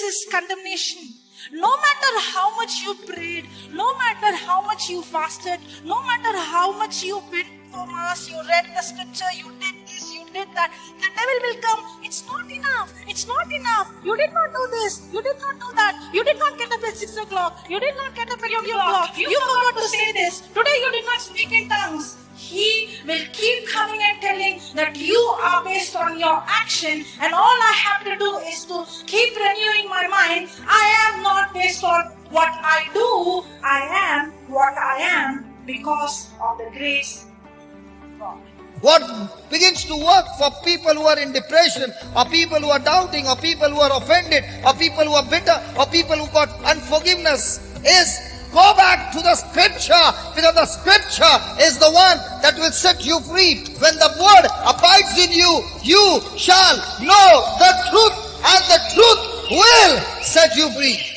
is condemnation. No matter how much you prayed, no matter how much you fasted, no matter how much you went for mass, you read the scripture, you did this, you did that, the devil will come. It's not enough. It's not enough. You did not do this. You did not do that. You did not get up at 6 o'clock. You did not get up at 3 o'clock. You forgot to say this. Today you did not speak in tongues. He will keep coming and telling that you are based on your action, and all I have to do is to keep renewing my mind. I am not based on what I do. I am what I am because of the grace of God. What begins to work for people who are in depression, or people who are doubting, or people who are offended, or people who are bitter, or people who got unforgiveness is go back to the scripture, because the scripture is the one that will set you free. When the word abides in you, you shall know the truth, and the truth will set you free.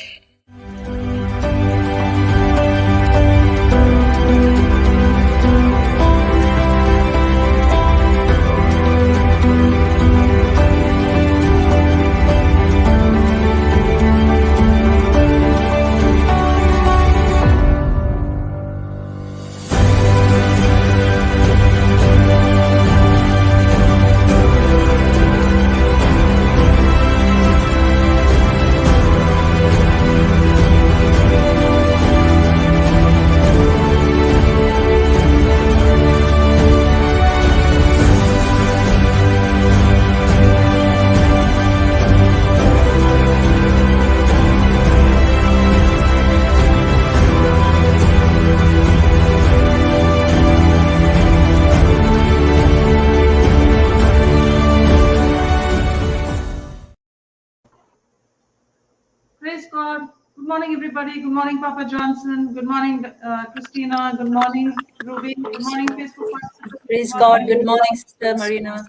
Praise God. Good morning, everybody. Good morning, Papa Johnson. Good morning, Christina. Good morning, Ruby. Good morning, Facebook. Praise God. Good morning, Sister Marina.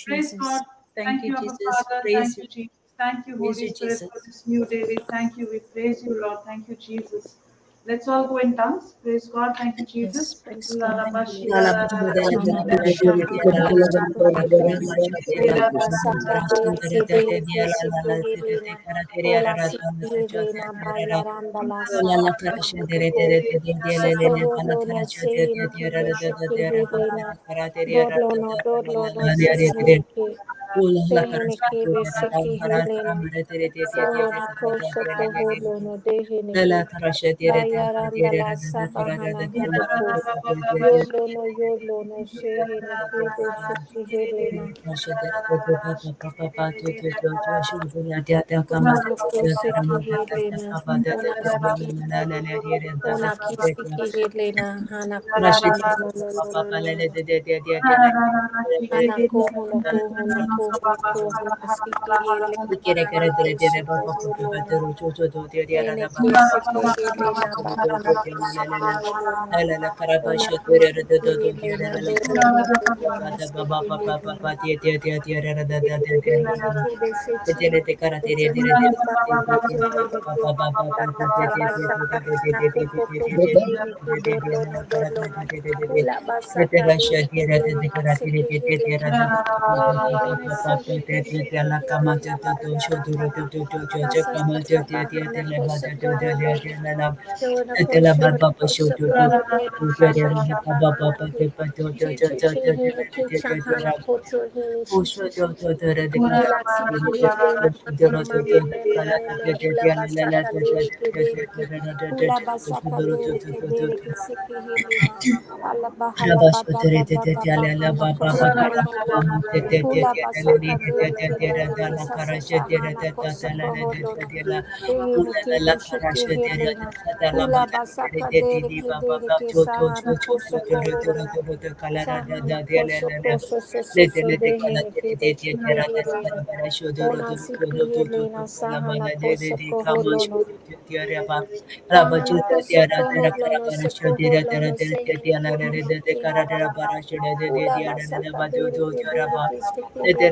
Praise God. Thank you, Abba Jesus. Father. Praise Thank you, Jesus. Thank you, Praise Holy you, Spirit, Jesus. for this new day. We thank you. We praise you, Lord. Thank you, Jesus. Let's all go in tongues. Praise God. Thank you, Jesus. Praise God. Dela tarasha dire dire sabarada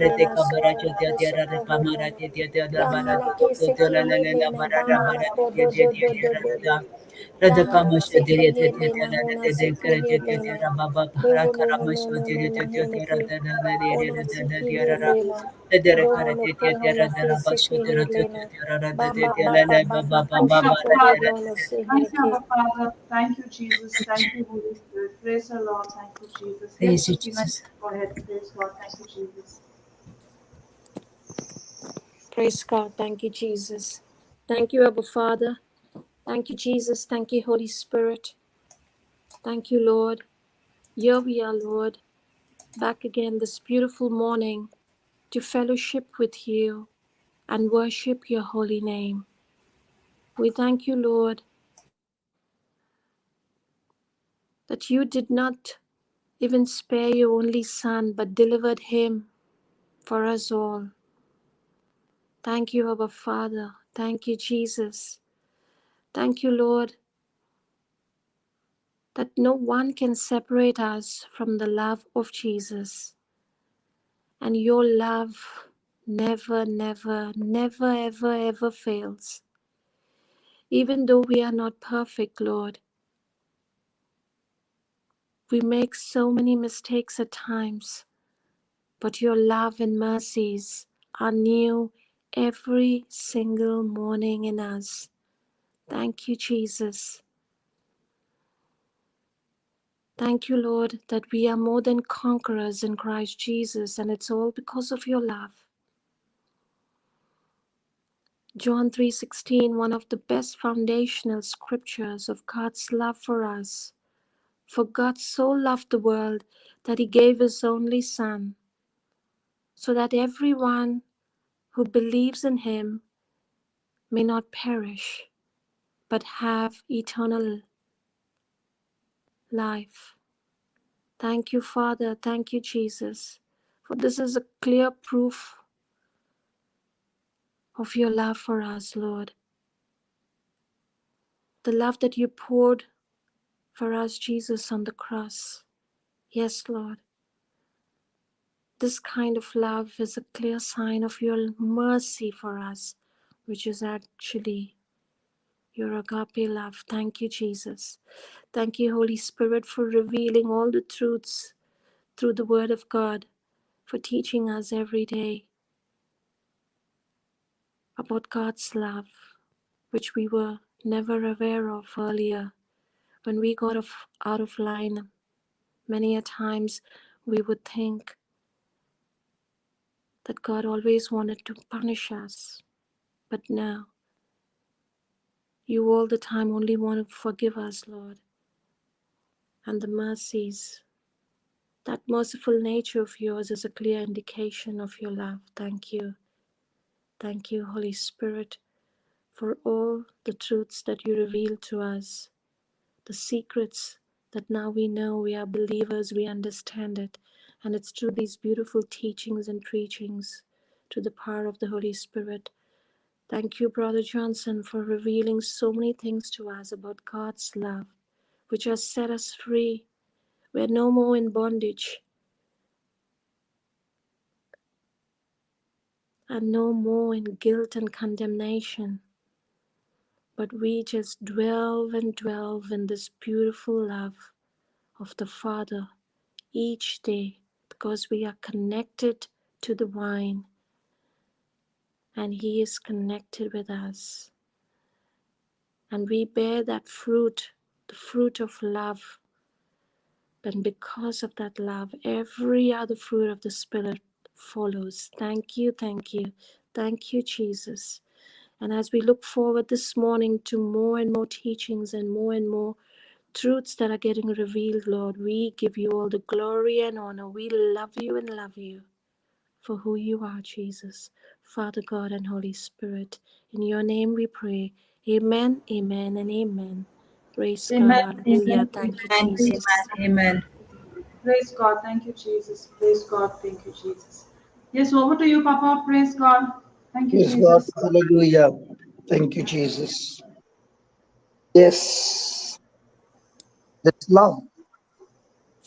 Rete Kabara Chotia Tierra Pamara Tia Bara Bara Tia Radakamash Diria Tera Baba Harakaramash Diara Dere Karatia Dera Basho Thank you, Baba Abba Father. Thank you, Abba Father. Thank you, Jesus. Thank you, Holy Spirit. Praise the Lord. Thank you, Jesus. Yes, Praise you, Christina, Jesus. go ahead. Praise God. Thank you, Jesus. Praise God. Thank you, Jesus. Thank you, Abba Father. Thank you, Jesus. Thank you, Holy Spirit. Thank you, Lord. Here we are, Lord, back again this beautiful morning to fellowship with you and worship your holy name. We thank you, Lord, that you did not even spare your only Son, but delivered him for us all. Thank you, Abba Father. Thank you, Jesus. Thank you, Lord, that no one can separate us from the love of Jesus. And your love never, never, never, ever, ever fails. Even though we are not perfect, Lord, we make so many mistakes at times, but your love and mercies are new every single morning in us. Thank you, Jesus. Thank you, Lord, that we are more than conquerors in Christ Jesus, and it's all because of your love. John 3:16, one of the best foundational scriptures of God's love for us. For God so loved the world that he gave his only Son, so that everyone who believes in him may not perish, but have eternal life. Thank you, Father. Thank you, Jesus. For this is a clear proof of your love for us, Lord. The love that you poured for us, Jesus, on the cross. Yes, Lord. This kind of love is a clear sign of your mercy for us, which is actually your agape love. Thank you, Jesus. Thank you, Holy Spirit, for revealing all the truths through the Word of God, for teaching us every day about God's love, which we were never aware of earlier. When we got out of line, many a times we would think that God always wanted to punish us. But now, you all the time only want to forgive us, Lord. And the mercies, that merciful nature of yours is a clear indication of your love. Thank you. Thank you, Holy Spirit, for all the truths that you reveal to us, the secrets that now we know, we are believers, we understand it. And it's through these beautiful teachings and preachings, to the power of the Holy Spirit. Thank you, Brother Johnson, for revealing so many things to us about God's love, which has set us free. We're no more in bondage and no more in guilt and condemnation, but we just dwell in this beautiful love of the Father each day, because we are connected to the vine and he is connected with us. And we bear that fruit, the fruit of love. And because of that love, every other fruit of the Spirit follows. Thank you, thank you, thank you, Jesus. And as we look forward this morning to more and more teachings and more truths that are getting revealed, Lord, we give you all the glory and honor. We love you and love you for who you are, Jesus, Father God and Holy Spirit. In your name we pray. Amen, amen, and amen. Praise Amen. God. Hallelujah. Amen. Thank you, Amen. Jesus. Amen. Praise God. Thank you, Jesus. Praise God. Thank you, Jesus. Yes, over to you, Papa. Praise God. Thank you, Praise God. Jesus. Hallelujah. Thank you, Jesus. Yes, that's love.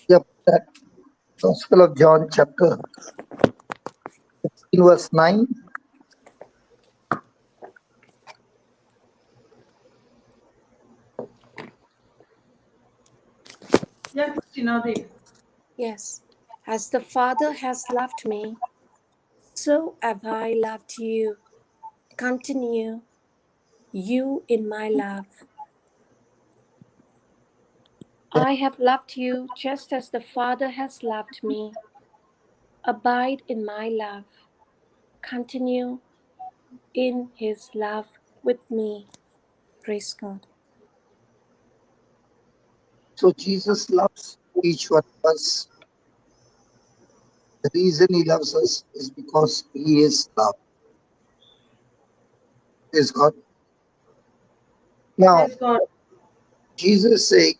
Yep, that Gospel of John chapter In verse 9, Yeah, Christina, read. Yes. As the Father has loved me, so have I loved you. Continue you in my love. I have loved you just as the Father has loved me. Abide in my love. Continue in his love with me. Praise God. so Jesus loves each one of us. The reason he loves us is because he is love. Is God. Now, Praise God. Jesus is saying,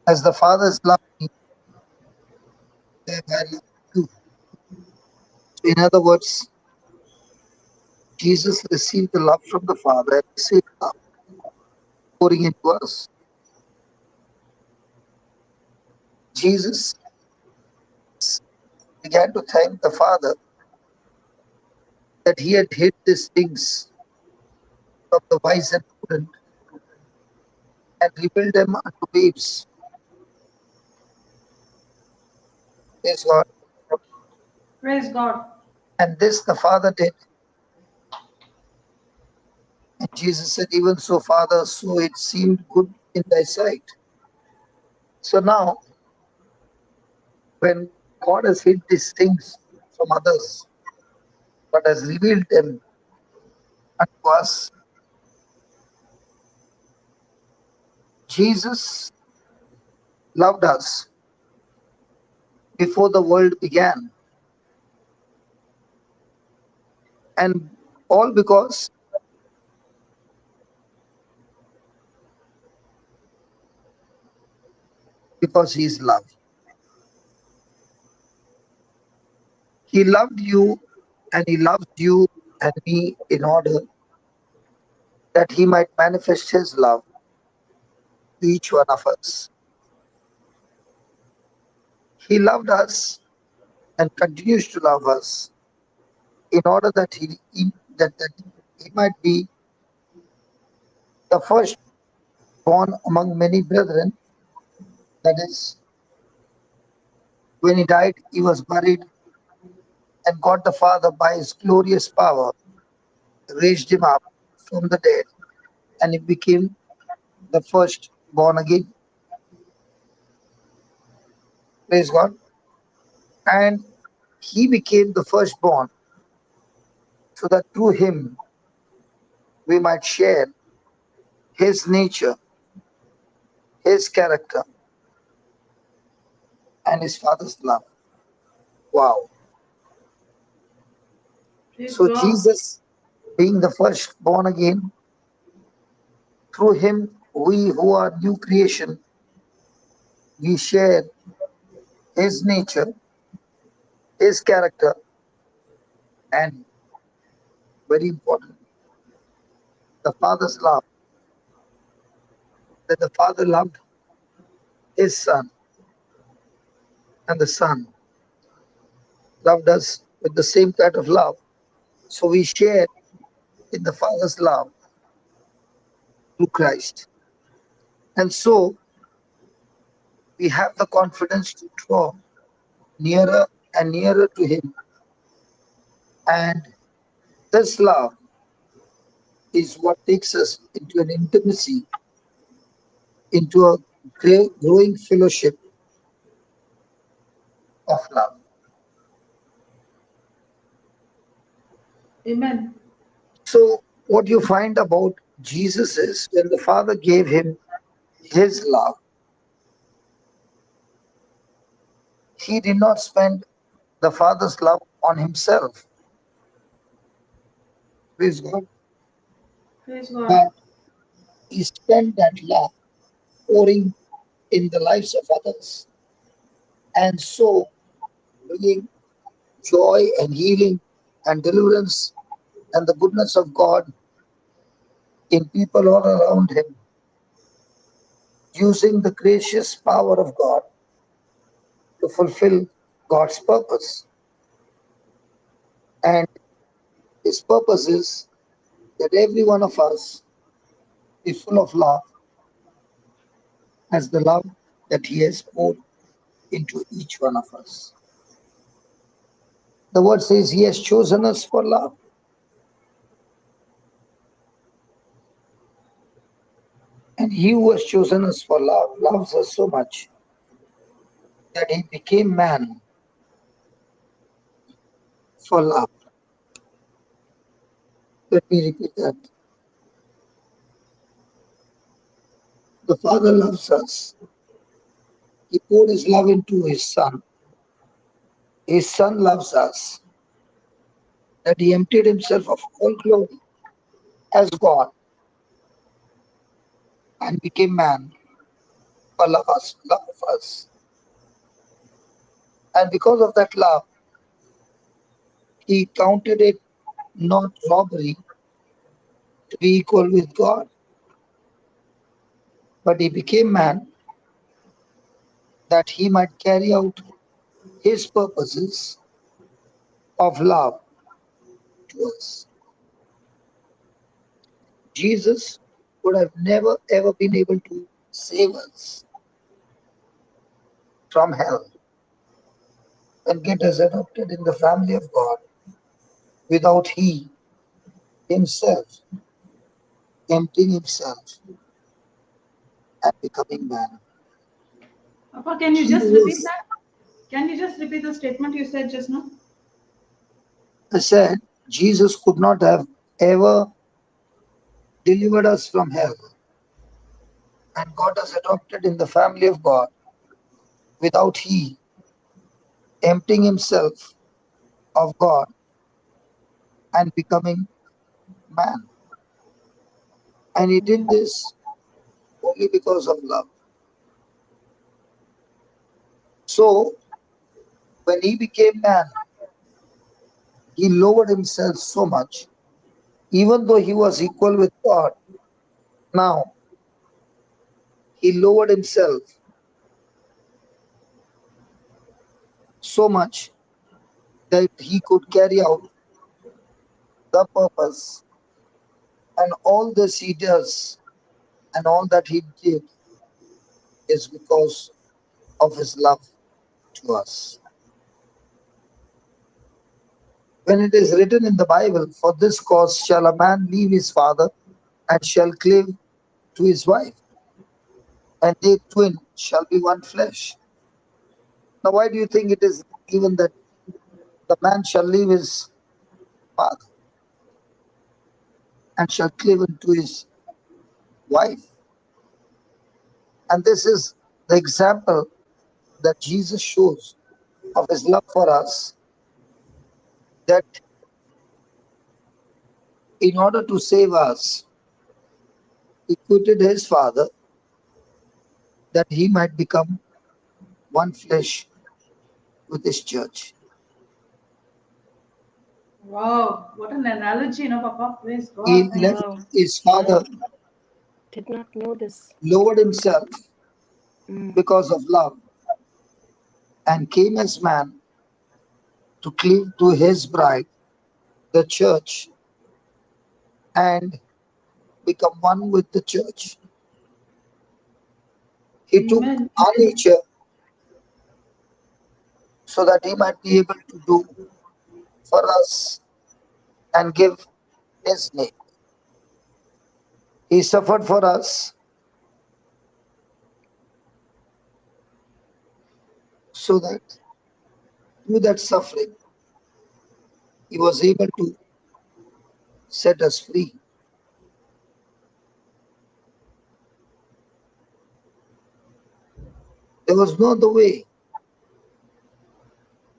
as the Father has loved me, then I love you. In other words, Jesus received the love from the Father and received love pouring into us. Jesus began to thank the Father that he had hid these things from the wise and prudent and revealed them unto babes. Praise God. Praise God. And this the Father did. And Jesus said, even so, Father, so it seemed good in thy sight. So now, when God has hid these things from others, but has revealed them unto us, Jesus loved us before the world began. And all because he is love. He loved you and he loves you and me in order that he might manifest his love to each one of us. He loved us and continues to love us in order that that he might be the first born among many brethren. That is, when he died, he was buried, and God the Father, by his glorious power, raised him up from the dead, and he became the first born again. Praise God. And he became the firstborn so that through him we might share his nature, his character, and his Father's love. Wow. Praise So God. Jesus, being the first born again, through him, we who are new creation, we share his nature, his character, and very important, the Father's love. That the Father loved his Son, and the Son loved us with the same kind of love. So we share in the Father's love through Christ. And so we have the confidence to draw nearer and nearer to him. And this love is what takes us into an intimacy, into a growing fellowship of love. Amen. So what you find about Jesus is when the Father gave him his love, he did not spend the Father's love on himself. Praise God. Praise God. But he spent that love pouring in the lives of others, and so bringing joy and healing and deliverance and the goodness of God in people all around him, using the gracious power of God to fulfill God's purpose. And his purpose is that every one of us be full of love as the love that he has poured into each one of us. The word says he has chosen us for love. And he who has chosen us for love loves us so much that he became man for love. Let me repeat that. The Father loves us. He poured his love into his Son. His Son loves us. That he emptied himself of all glory as God and became man for love of us. And because of that love, he counted it not robbery to be equal with God, but he became man that he might carry out his purposes of love to us. Jesus would have never ever been able to save us from hell and get us adopted in the family of God without he himself emptying himself and becoming man. Papa, can you He just repeat was, that? Can you just repeat the statement you said just now? I said, Jesus could not have ever delivered us from hell and got us adopted in the family of God without he emptying himself of God and becoming man. And he did this only because of love. So when he became man, he lowered himself so much, even though he was equal with God. Now he lowered himself so much that he could carry out the purpose. And all this he does and all that he did is because of his love to us. When it is written in the Bible, for this cause shall a man leave his father and shall cleave to his wife, and they twin shall be one flesh. Now, why do you think it is given that the man shall leave his father and shall cleave unto his wife? And this is the example that Jesus shows of his love for us, that in order to save us, he quitted his father that he might become one flesh with his church. Wow, what an analogy, no, Papa? Praise He God. Thank you. left Wow. his I father, did not know this. lowered himself Mm. because of love, and came as man to cleave to his bride, the church, and become one with the church. He took Amen. our nature so that he might be able to do for us and give his name. He suffered for us so that through that suffering, he was able to set us free. There was no other way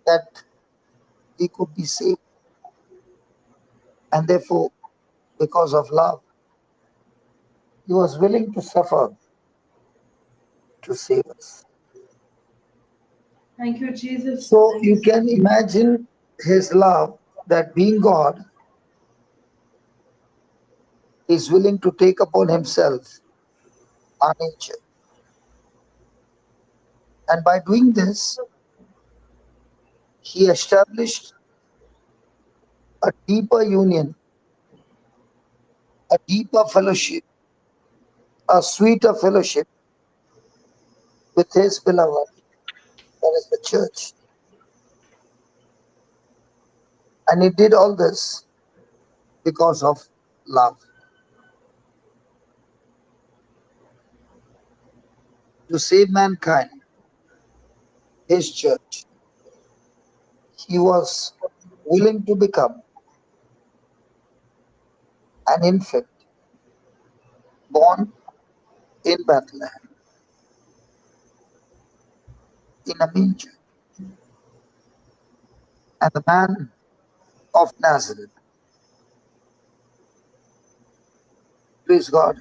that we could be saved. And therefore, because of love, he was willing to suffer to save us. Thank you, Jesus. So Thank you you so can imagine his love, that being God, is willing to take upon himself our nature. And by doing this, he established a deeper union, a deeper fellowship, a sweeter fellowship with his beloved, that is the church. And he did all this because of love. To save mankind, his church, he was willing to become an infant born in Bethlehem, in a manger. And the man of Nazareth, praise God,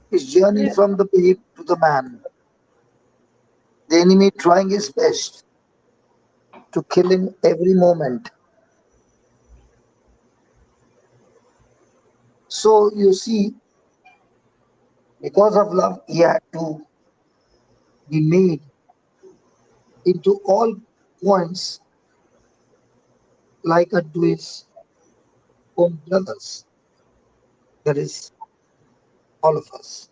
his journey from the babe to the man, the enemy trying his best to kill him every moment. So you see, because of love, he had to be made into all points like unto his own brothers. That is all of us.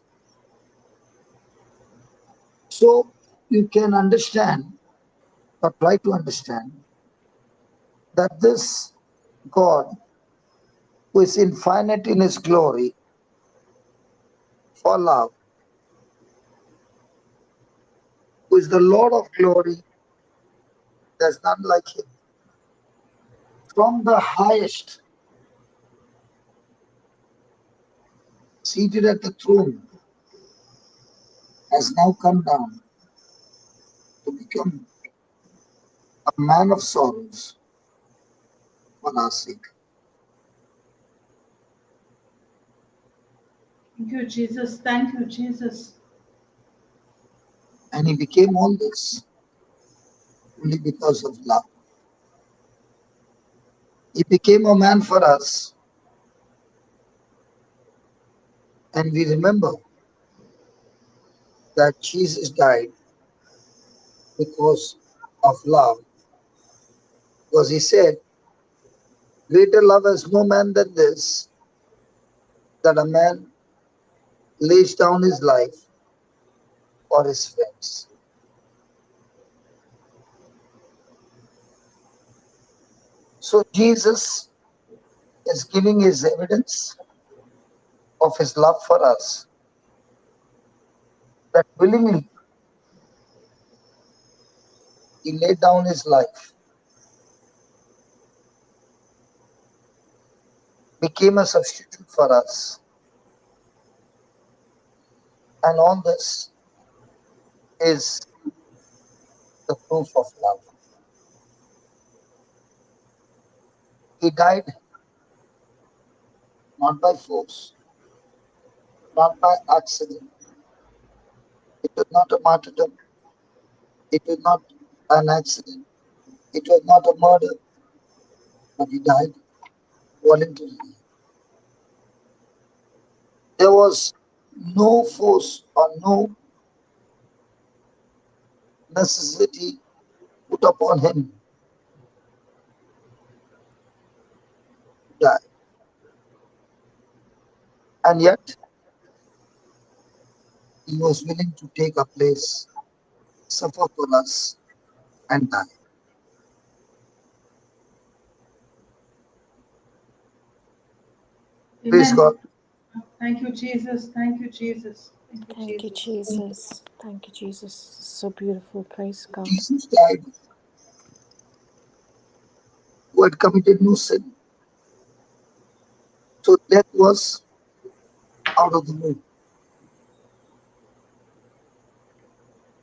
So you can understand, or try to understand, that this God, who is infinite in his glory for love, who is the Lord of glory, there's none like him. From the highest, seated at the throne, has now come down to become a man of sorrows for our sake. Thank you, Jesus. Thank you, Jesus. And he became all this only because of love. He became a man for us. And we remember that Jesus died because of love. Because he said, greater love has no man than this, that a man lays down his life for his friends. So Jesus is giving his evidence of his love for us, that willingly he laid down his life, became a substitute for us. And all this is the proof of love. He died not by force, not by accident. It was not a martyrdom. It was not an accident. It was not a murder, but he died voluntarily. There was no force or no necessity put upon him to die. And yet, he was willing to take a place, suffer for us, and die. Praise Amen. God. Thank you, Jesus. Thank you, Jesus. Thank you, Jesus. Thank you, Jesus. So beautiful. Praise God. Jesus died, who had committed no sin. So death was out of the way.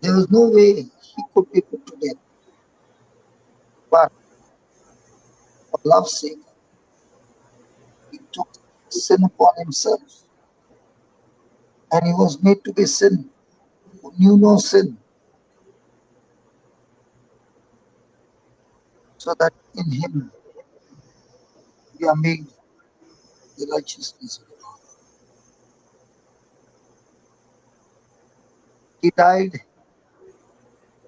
There was no way he could be put to death. But for love's sake, he took sin upon himself. And he was made to be sin, who knew no sin, so that in him we are made the righteousness of God. He died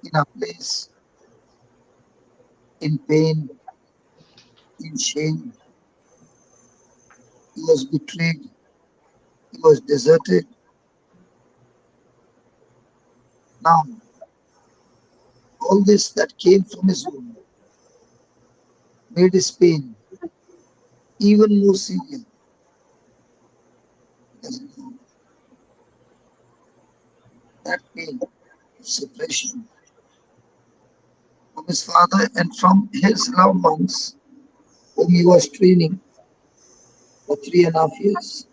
in a place, in pain, in shame. He was betrayed. He was deserted. Now, all this that came from his womb made his pain even more severe. Because now that pain of separation from his father and from his loved ones, whom he was training for 3.5 years.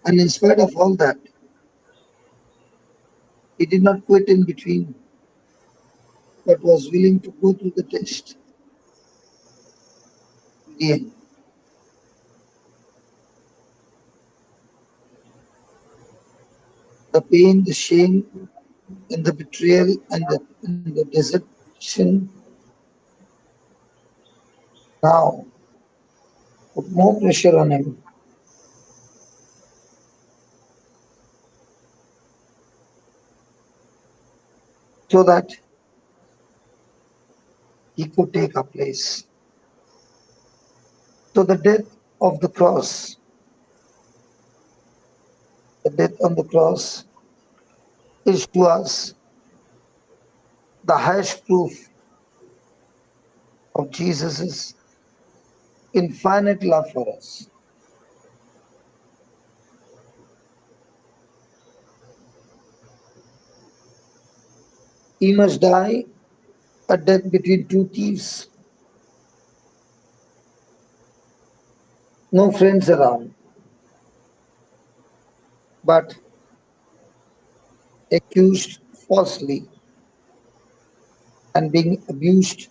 And in spite of all that, he did not quit in between, but was willing to go through the test. In the end, the pain, the shame, and the betrayal and the desertion now put more pressure on him. So that he could take a place. So the death of the cross, the death on the cross is to us the highest proof of Jesus' infinite love for us. He must die a death between two thieves, no friends around, but accused falsely and being abused,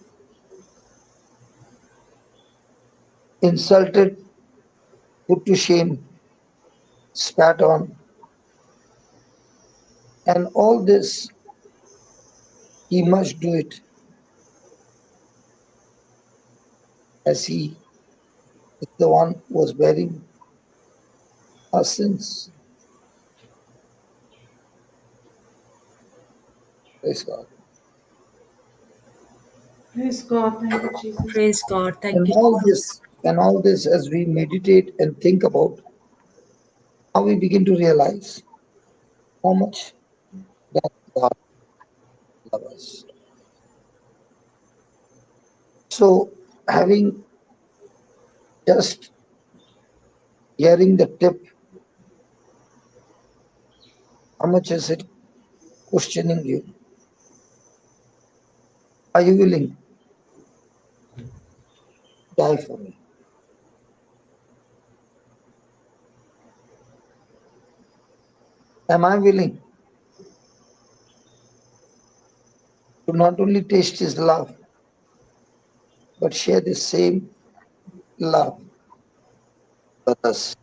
insulted, put to shame, spat on, and all this he must do it as he is the one who was bearing our sins. Praise God. Praise God. Thank you, Jesus. Praise God. Thank And you. all this as we meditate and think about, how we begin to realize how much that God loves us. So having just hearing the tip, how much is it questioning you? Are you willing to die for me? Am I willing to not only taste his love, but share the same love with us?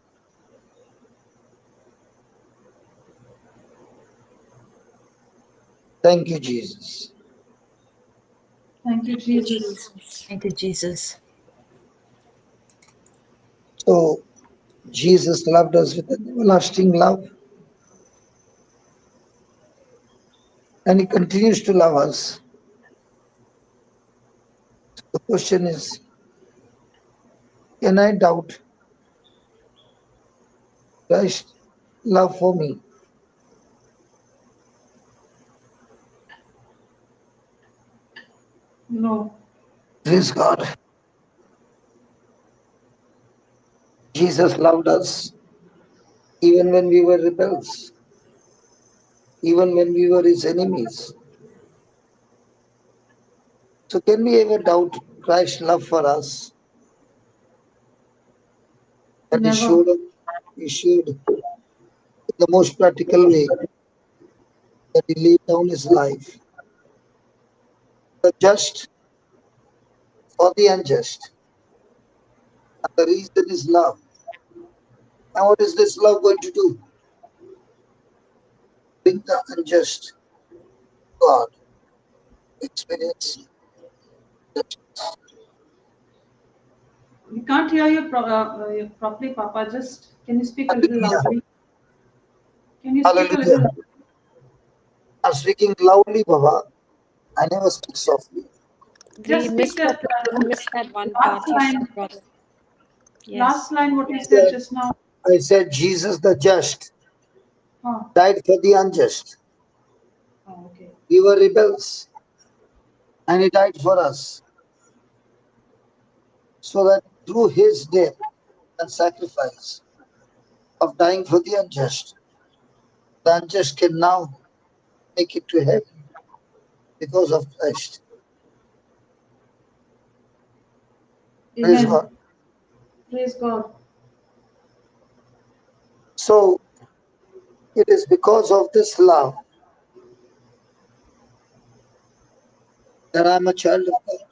Thank you, Jesus. Thank you, Jesus. Thank you, Jesus. So Jesus loved us with an everlasting love, and he continues to love us. The question is, can I doubt Christ's love for me? No. Praise God. Jesus loved us even when we were rebels, even when we were his enemies. So can we ever doubt Christ's love for us? That Never. he showed in the most practical way, that he laid down his life, the just for the unjust. And the reason is love. And what is this love going to do? Bring the unjust God to experience justice. We can't hear you properly, Papa. Just can you speak a little Hallelujah. loudly? Can you speak a Hallelujah. little? I'm speaking loudly, Baba. I never speak softly. Just speak that missed that one last part, you line. said, brother. Yes. Last line, what you said just now. I said Jesus the just Oh, died for the unjust. okay. We were rebels and he died for us. So that through his death and sacrifice of dying for the unjust can now make it to heaven because of Christ. Praise Amen. God. Praise God. So it is because of this love that I'm a child of God.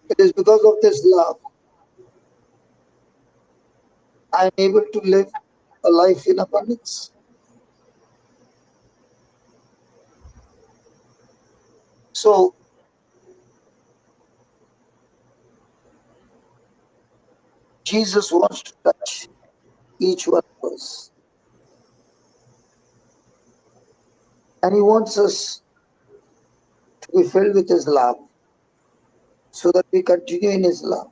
It is because of this love I am able to live a life in abundance. So Jesus wants to touch each one of us. And he wants us to be filled with his love so that we continue in his love.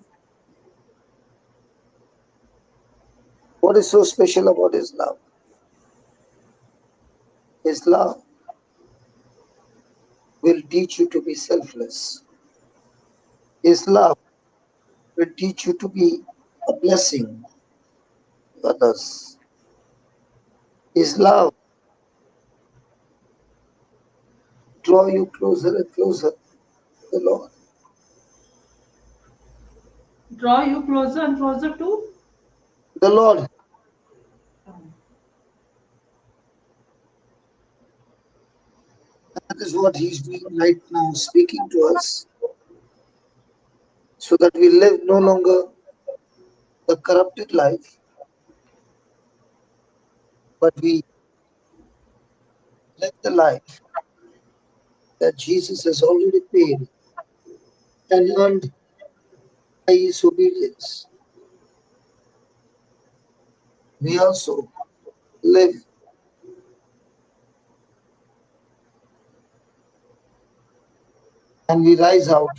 What is so special about his love? His love will teach you to be selfless. His love will teach you to be a blessing to others. His love draw you closer and closer to the Lord. Draw you closer and closer to The Lord. That is what he's doing right now, speaking to us, so that we live no longer the corrupted life, but we live the life that Jesus has already paid and earned by his obedience. We also live and we rise out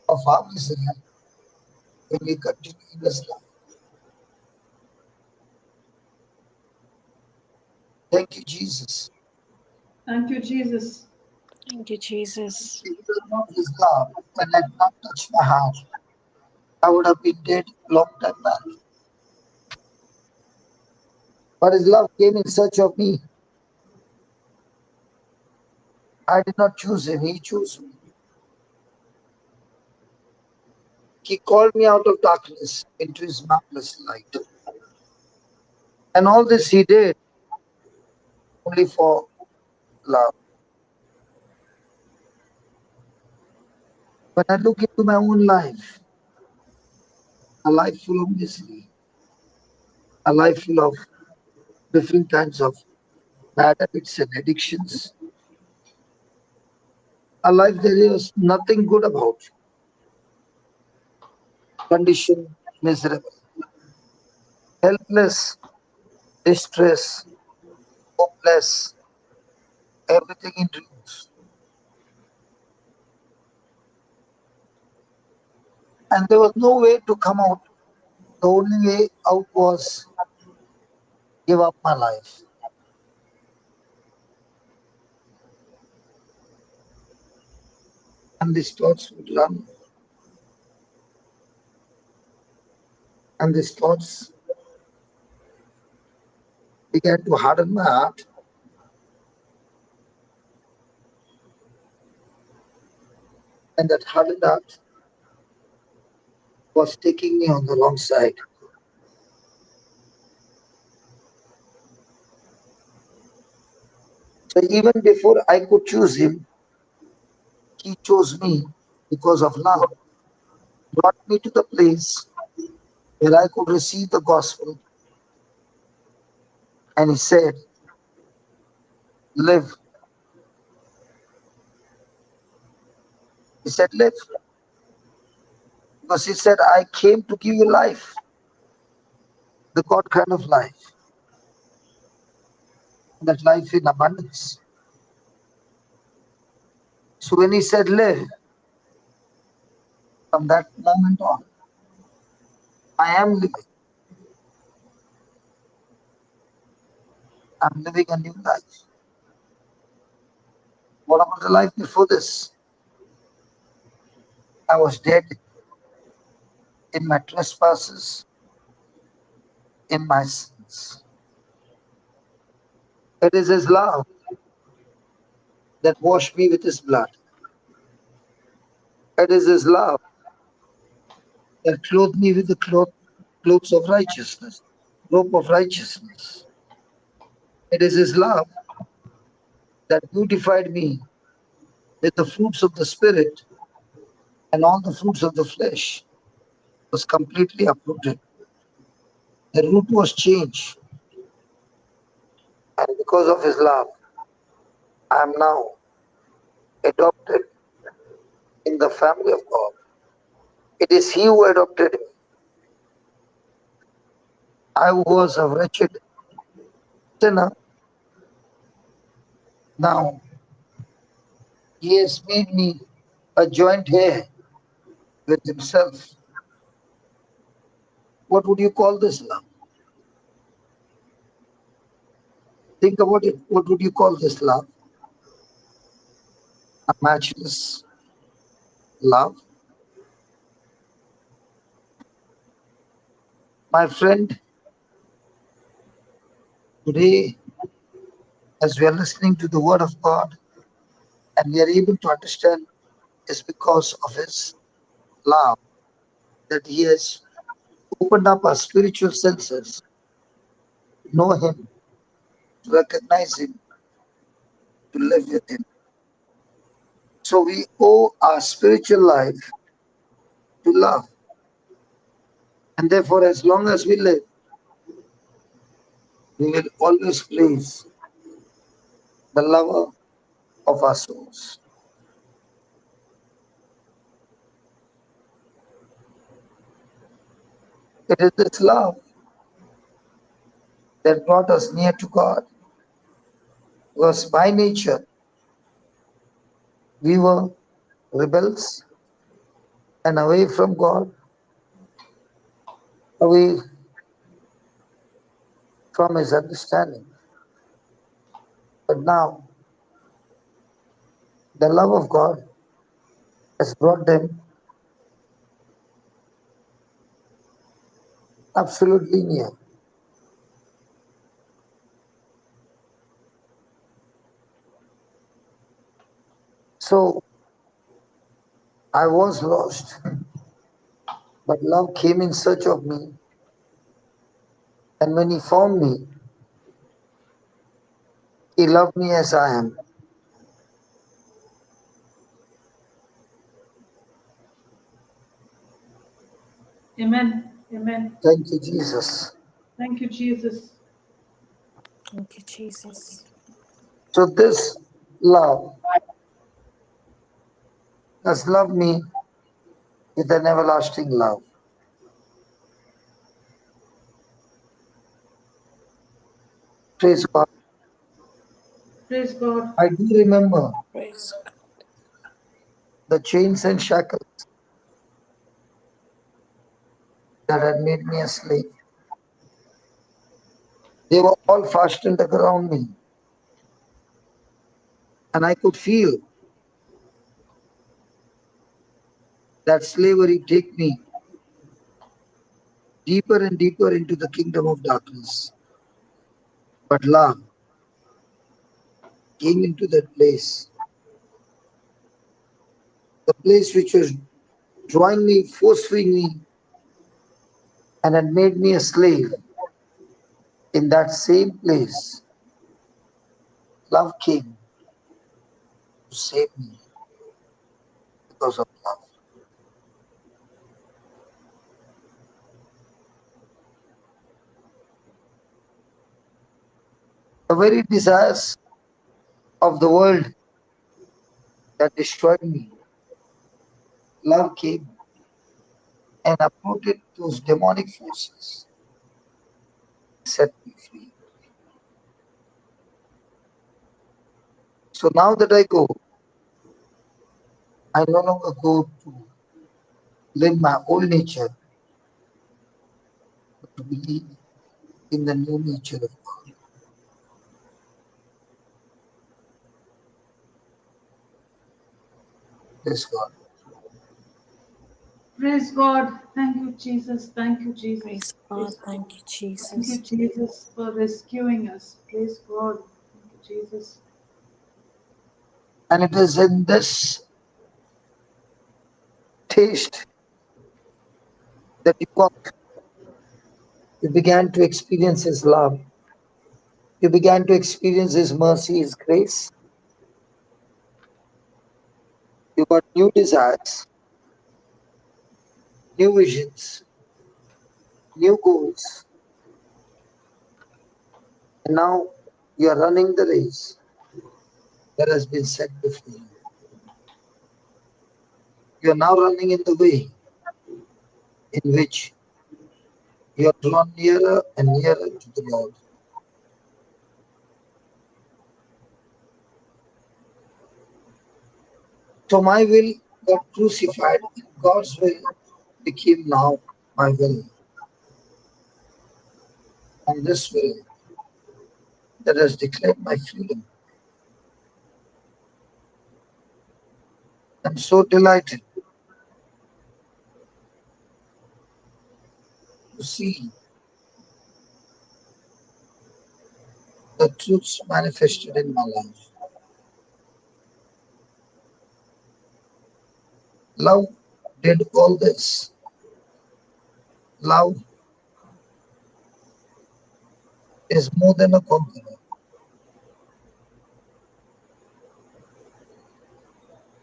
of our misery when we continue in this life. Thank you, Jesus. Thank you, Jesus. Thank you, Jesus. If it was not his love, when I did not touch my heart, I would have been dead long time back. But his love came in search of me. I did not choose him, he chose me. He called me out of darkness into his marvelous light. And all this he did only for love. When I look into my own life, a life full of misery, a life full of different kinds of bad habits and addictions, a life there is nothing good about, condition miserable, helpless, distress, hopeless, everything in dreams. And there was no way to come out. The only way out was give up my life. And these thoughts would run. And these thoughts began to harden my heart. And that hardened heart was taking me on the wrong side. So even before I could choose him, he chose me because of love, brought me to the place where I could receive the gospel. And he said, live. He said, live. Because he said, I came to give you life, the God kind of life, that life in abundance. So when he said live, from that moment on, I am living. I'm living a new life. What about the life before this? I was dead in my trespasses, in my sins. It is his love that washed me with his blood. It is his love that clothed me with the clothes of righteousness, robe of righteousness. It is his love that beautified me with the fruits of the Spirit, and all the fruits of the flesh was completely uprooted. The root was changed, and because of his love, I am now adopted in the family of God. It is he who adopted me. I was a wretched sinner. Now he has made me a joint heir with himself. What would you call this love? Think about it. What would you call this love? A matchless love. My friend, today, as we are listening to the word of God and we are able to understand, is because of his love that he has opened up our spiritual senses to know him, to recognize him, to live with him. So we owe our spiritual life to love. And therefore, as long as we live, we will always praise the lover of our souls. It is this love that brought us near to God. Because by nature, we were rebels and away from God, away from his understanding. But now, the love of God has brought them absolutely near. So I was lost, but love came in search of me. And when he found me, he loved me as I am. Amen. Amen. Thank you, Jesus. Thank you, Jesus. Thank you, Jesus. So this love has loved me with an everlasting love. Praise God. Praise God. I do remember Praise God. the chains and shackles that had made me a slave. They were all fastened around me. And I could feel that slavery take me deeper and deeper into the kingdom of darkness. But love came into that place, the place which was drawing me, forcing me, and had made me a slave. In that same place, love came to save me because of love. The very desires of the world that destroyed me, love came and uprooted those demonic forces, set me free. So now that I go, I no longer go to live my old nature, but to believe in the new nature of God. Praise God. Praise God. Thank you, Jesus. Thank you, Jesus. Praise God. Thank you, Thank you, Jesus. Jesus, for rescuing us. Praise God. Thank you, Jesus. And it is in this taste that you began to experience His love. You began to experience His mercy, His grace. You got new desires, new visions, new goals. And now you are running the race that has been set before you. You are now running in the way in which you are drawn nearer and nearer to the Lord. So my will got crucified, and God's will became now my will. And this will that has declared my freedom. I'm so delighted to see the truths manifested in my life. Love did all this. Love is more than a conqueror.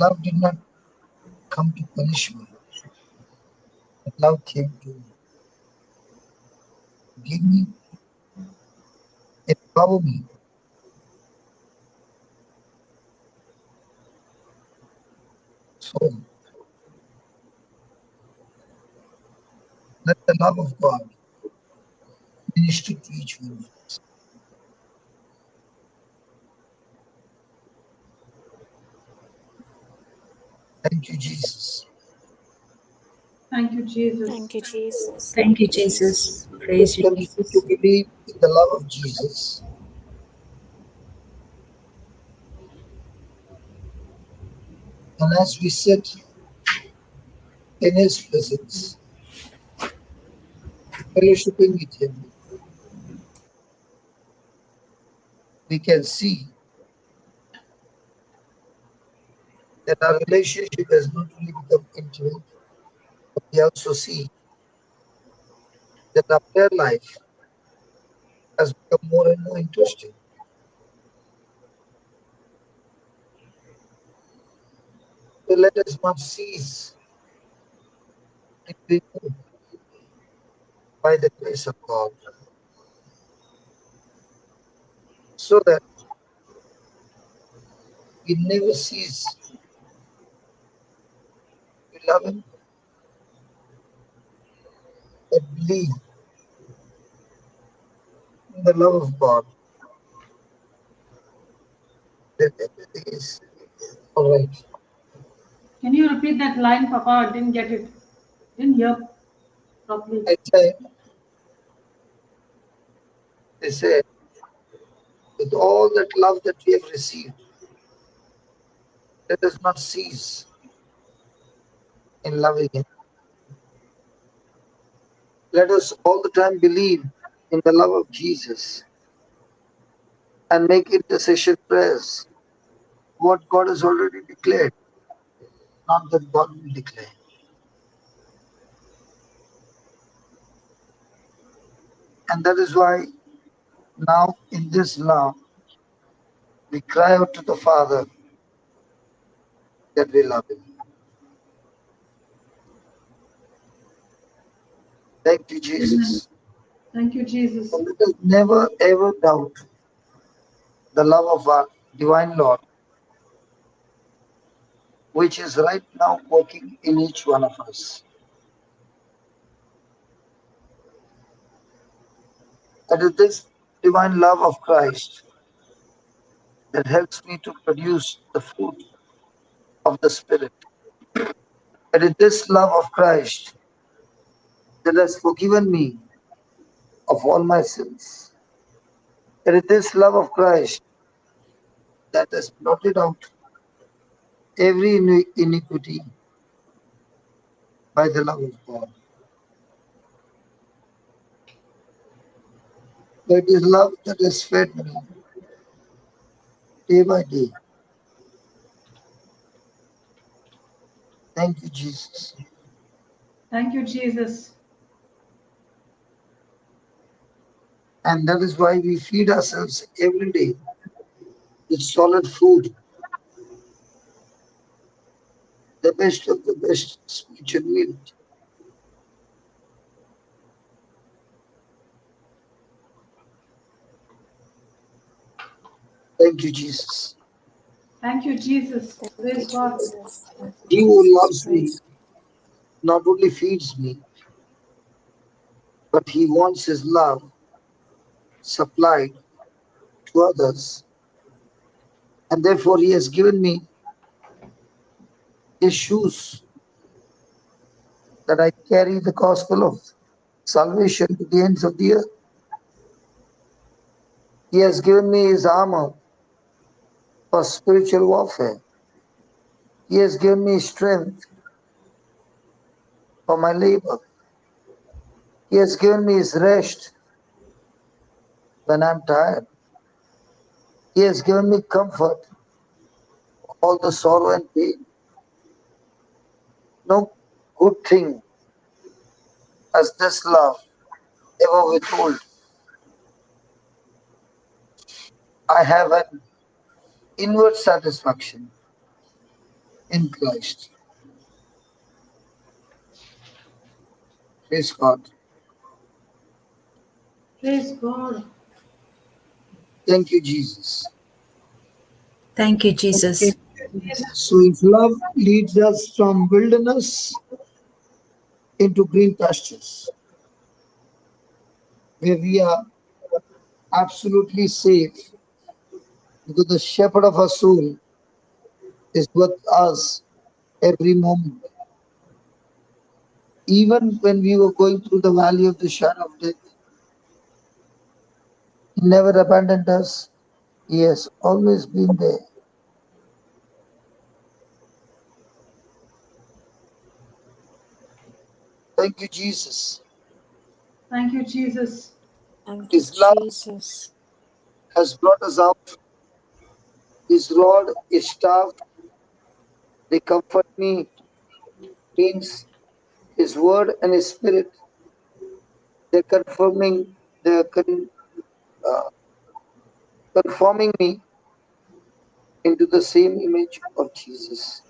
Love did not come to punish me, but love came to give me, empower me. So let the love of God minister to each one of us. Thank you, Jesus. Thank you, Jesus. Thank you, Jesus. Thank you, Thank you, Jesus. Jesus. Praise you, Continue to Jesus. believe in the love of Jesus. And as we sit in His presence, fellowshipping with Him, we can see that our relationship has not only become intimate, but we also see that our prayer life has become more and more interesting. So let us not cease in being moved by the grace of God, so that we never cease to love Him, but believe in the love of God, that everything is all right. Can you repeat that line, Papa? I didn't get it. Didn't hear properly. I said, they said, with all that love that we have received, let us not cease in loving Him. Let us all the time believe in the love of Jesus and make intercession prayers. What God has already declared, not that God will declare. And that is why now in this love, we cry out to the Father that we love Him. Thank you, Amen. Jesus. Thank you, Jesus. So let us never ever doubt the love of our divine Lord, which is right now working in each one of us. It is this divine love of Christ that helps me to produce the fruit of the Spirit. It is this love of Christ that has forgiven me of all my sins. It is this love of Christ that has blotted out every iniquity by the love of God. It is love that has fed me day by day. Thank you, Jesus. Thank you, Jesus. And that is why we feed ourselves every day with solid food, the best of the best spiritual meal. Thank you, Jesus. Thank you, Jesus. Thank you, Praise God. Jesus. Thank you, He who Jesus. loves me Praise. not only feeds me, but he wants his love supplied to others. And therefore, he has given me his shoes that I carry the gospel of salvation to the ends of the earth. He has given me his armor for spiritual warfare. He has given me strength for my labor. He has given me his rest when I'm tired. He has given me comfort for all the sorrow and pain. No good thing has this love ever withhold. I have an inward satisfaction in Christ. Praise God. Praise God. Thank you, Jesus. Thank you, Jesus. So if love leads us from wilderness into green pastures, where we are absolutely safe, because the shepherd of our soul is with us every moment. Even when we were going through the valley of the shadow of death, he never abandoned us. He has always been there. Thank you, Jesus. Thank you, Jesus. Thank you, His love Jesus. has brought us out. His rod, his staff, they comfort me, means his word and his spirit. They're confirming, uh, conforming me into the same image of Jesus.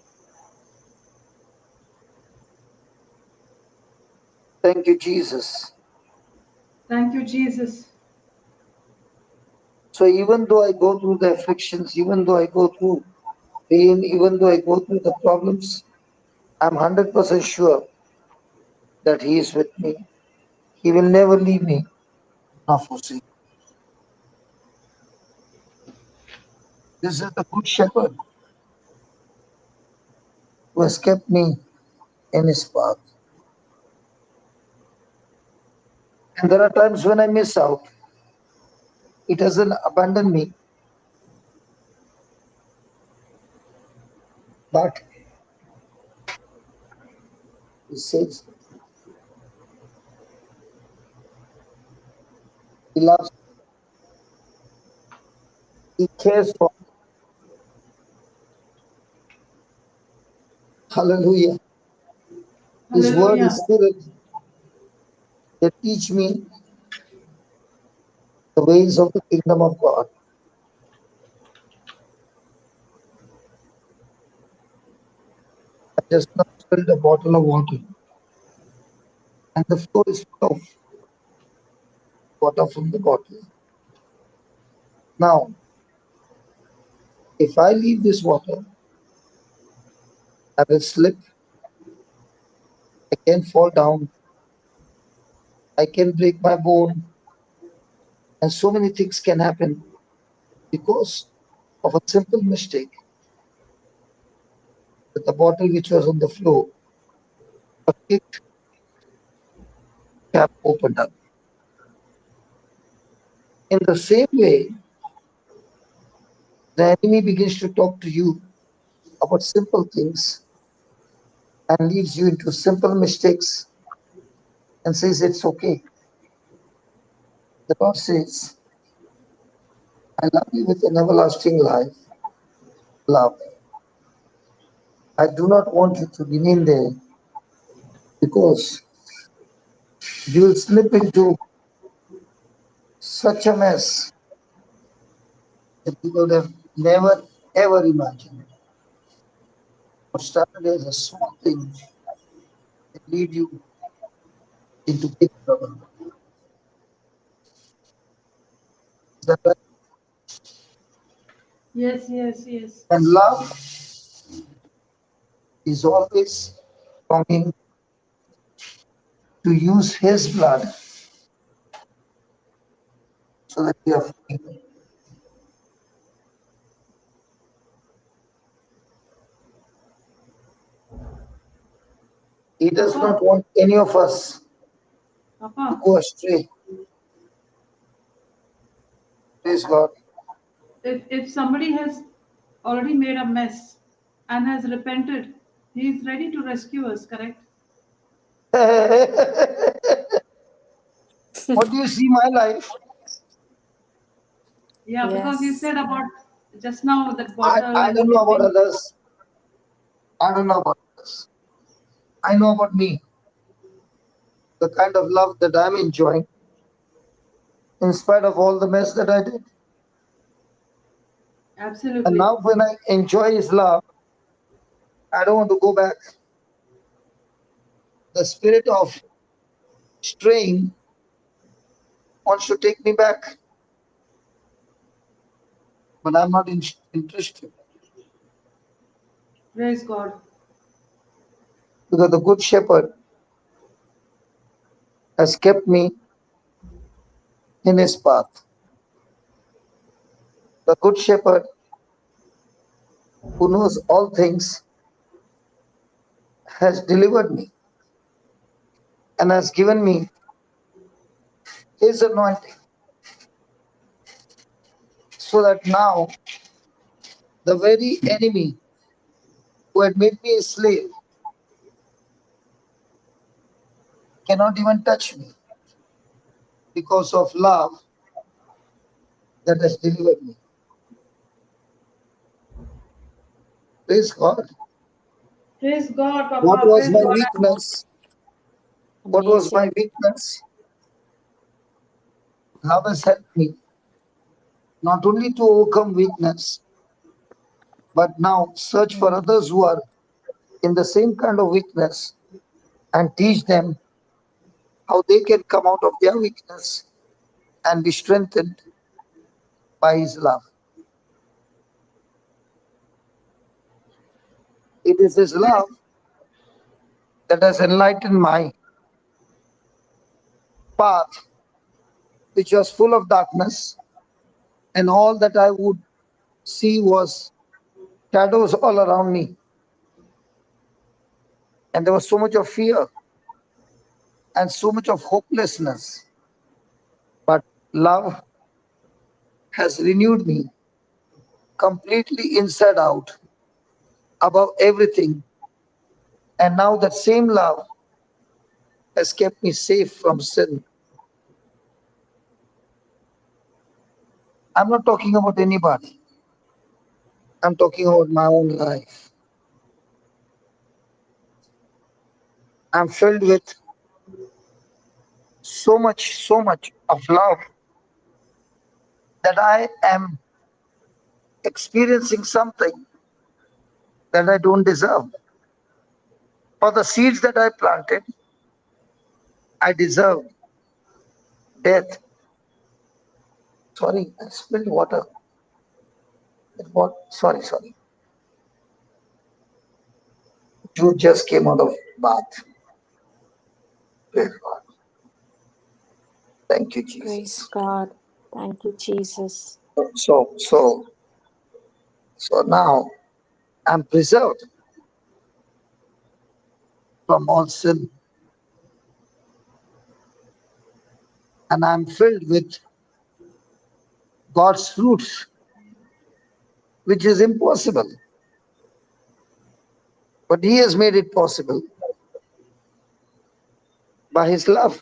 Thank you, Jesus. Thank you, Jesus. So even though I go through the afflictions, even though I go through pain, even though I go through the problems, I'm 100% sure that He is with me. He will never leave me nor forsake me. This is the good shepherd who has kept me in his path. And there are times when I miss out. He doesn't abandon me, but he says he loves, he cares for me. Hallelujah. His word Hallelujah. is spirit. They teach me the ways of the kingdom of God. I just now spilled a bottle of water, and the floor is full of water from the bottle. Now, if I leave this water, I will slip, I can fall down, I can break my bone, and so many things can happen because of a simple mistake. that the bottle which was on the floor, a kicked cap opened up. In the same way, the enemy begins to talk to you about simple things and leads you into simple mistakes and says it's okay. The Lord says, I love you with an everlasting love. I do not want you to remain there because you will slip into such a mess that you would have never ever imagined. What started as a small thing that lead you into big trouble. Is that right? Yes, yes, yes. And love is always longing to use His blood so that we are forgiven. He does not want any of us to Papa, go astray. Praise God. if somebody has already made a mess and has repented, he is ready to rescue us, correct? What do you see my life? Yeah, because you Yes. said about just now that I bottle and don't know about everything. others. I don't know about others. I know about me. The kind of love that I'm enjoying, in spite of all the mess that I did. And Absolutely. now, when I enjoy His love, I don't want to go back. The spirit of straying wants to take me back, but I'm not interested Praise God. because the Good Shepherd has kept me in His path. The Good Shepherd, who knows all things, has delivered me and has given me His anointing so that now the very enemy who had made me a slave cannot even touch me because of love that has delivered me. Praise God. Praise God, What Papa. was Praise my God. weakness? What was Amazing. my weakness? Love has helped me not only to overcome weakness, but now search for others who are in the same kind of weakness and teach them how they can come out of their weakness and be strengthened by His love. It is His love that has enlightened my path, which was full of darkness, and all that I would see was shadows all around me. And there was so much of fear and so much of hopelessness. But love has renewed me completely inside out, above everything. And now that same love has kept me safe from sin. I'm not talking about anybody. I'm talking about my own life. I'm filled with so much of love that I am experiencing something that I don't deserve. For the seeds that I planted, I deserve death. Sorry, I spilled water. What? Sorry. Jude just came out of bath. Praise God. Thank you, Praise Jesus. God. Thank you, Jesus. So now I'm preserved. from all sin. And I'm filled with God's fruits, which is impossible. But He has made it possible by His love.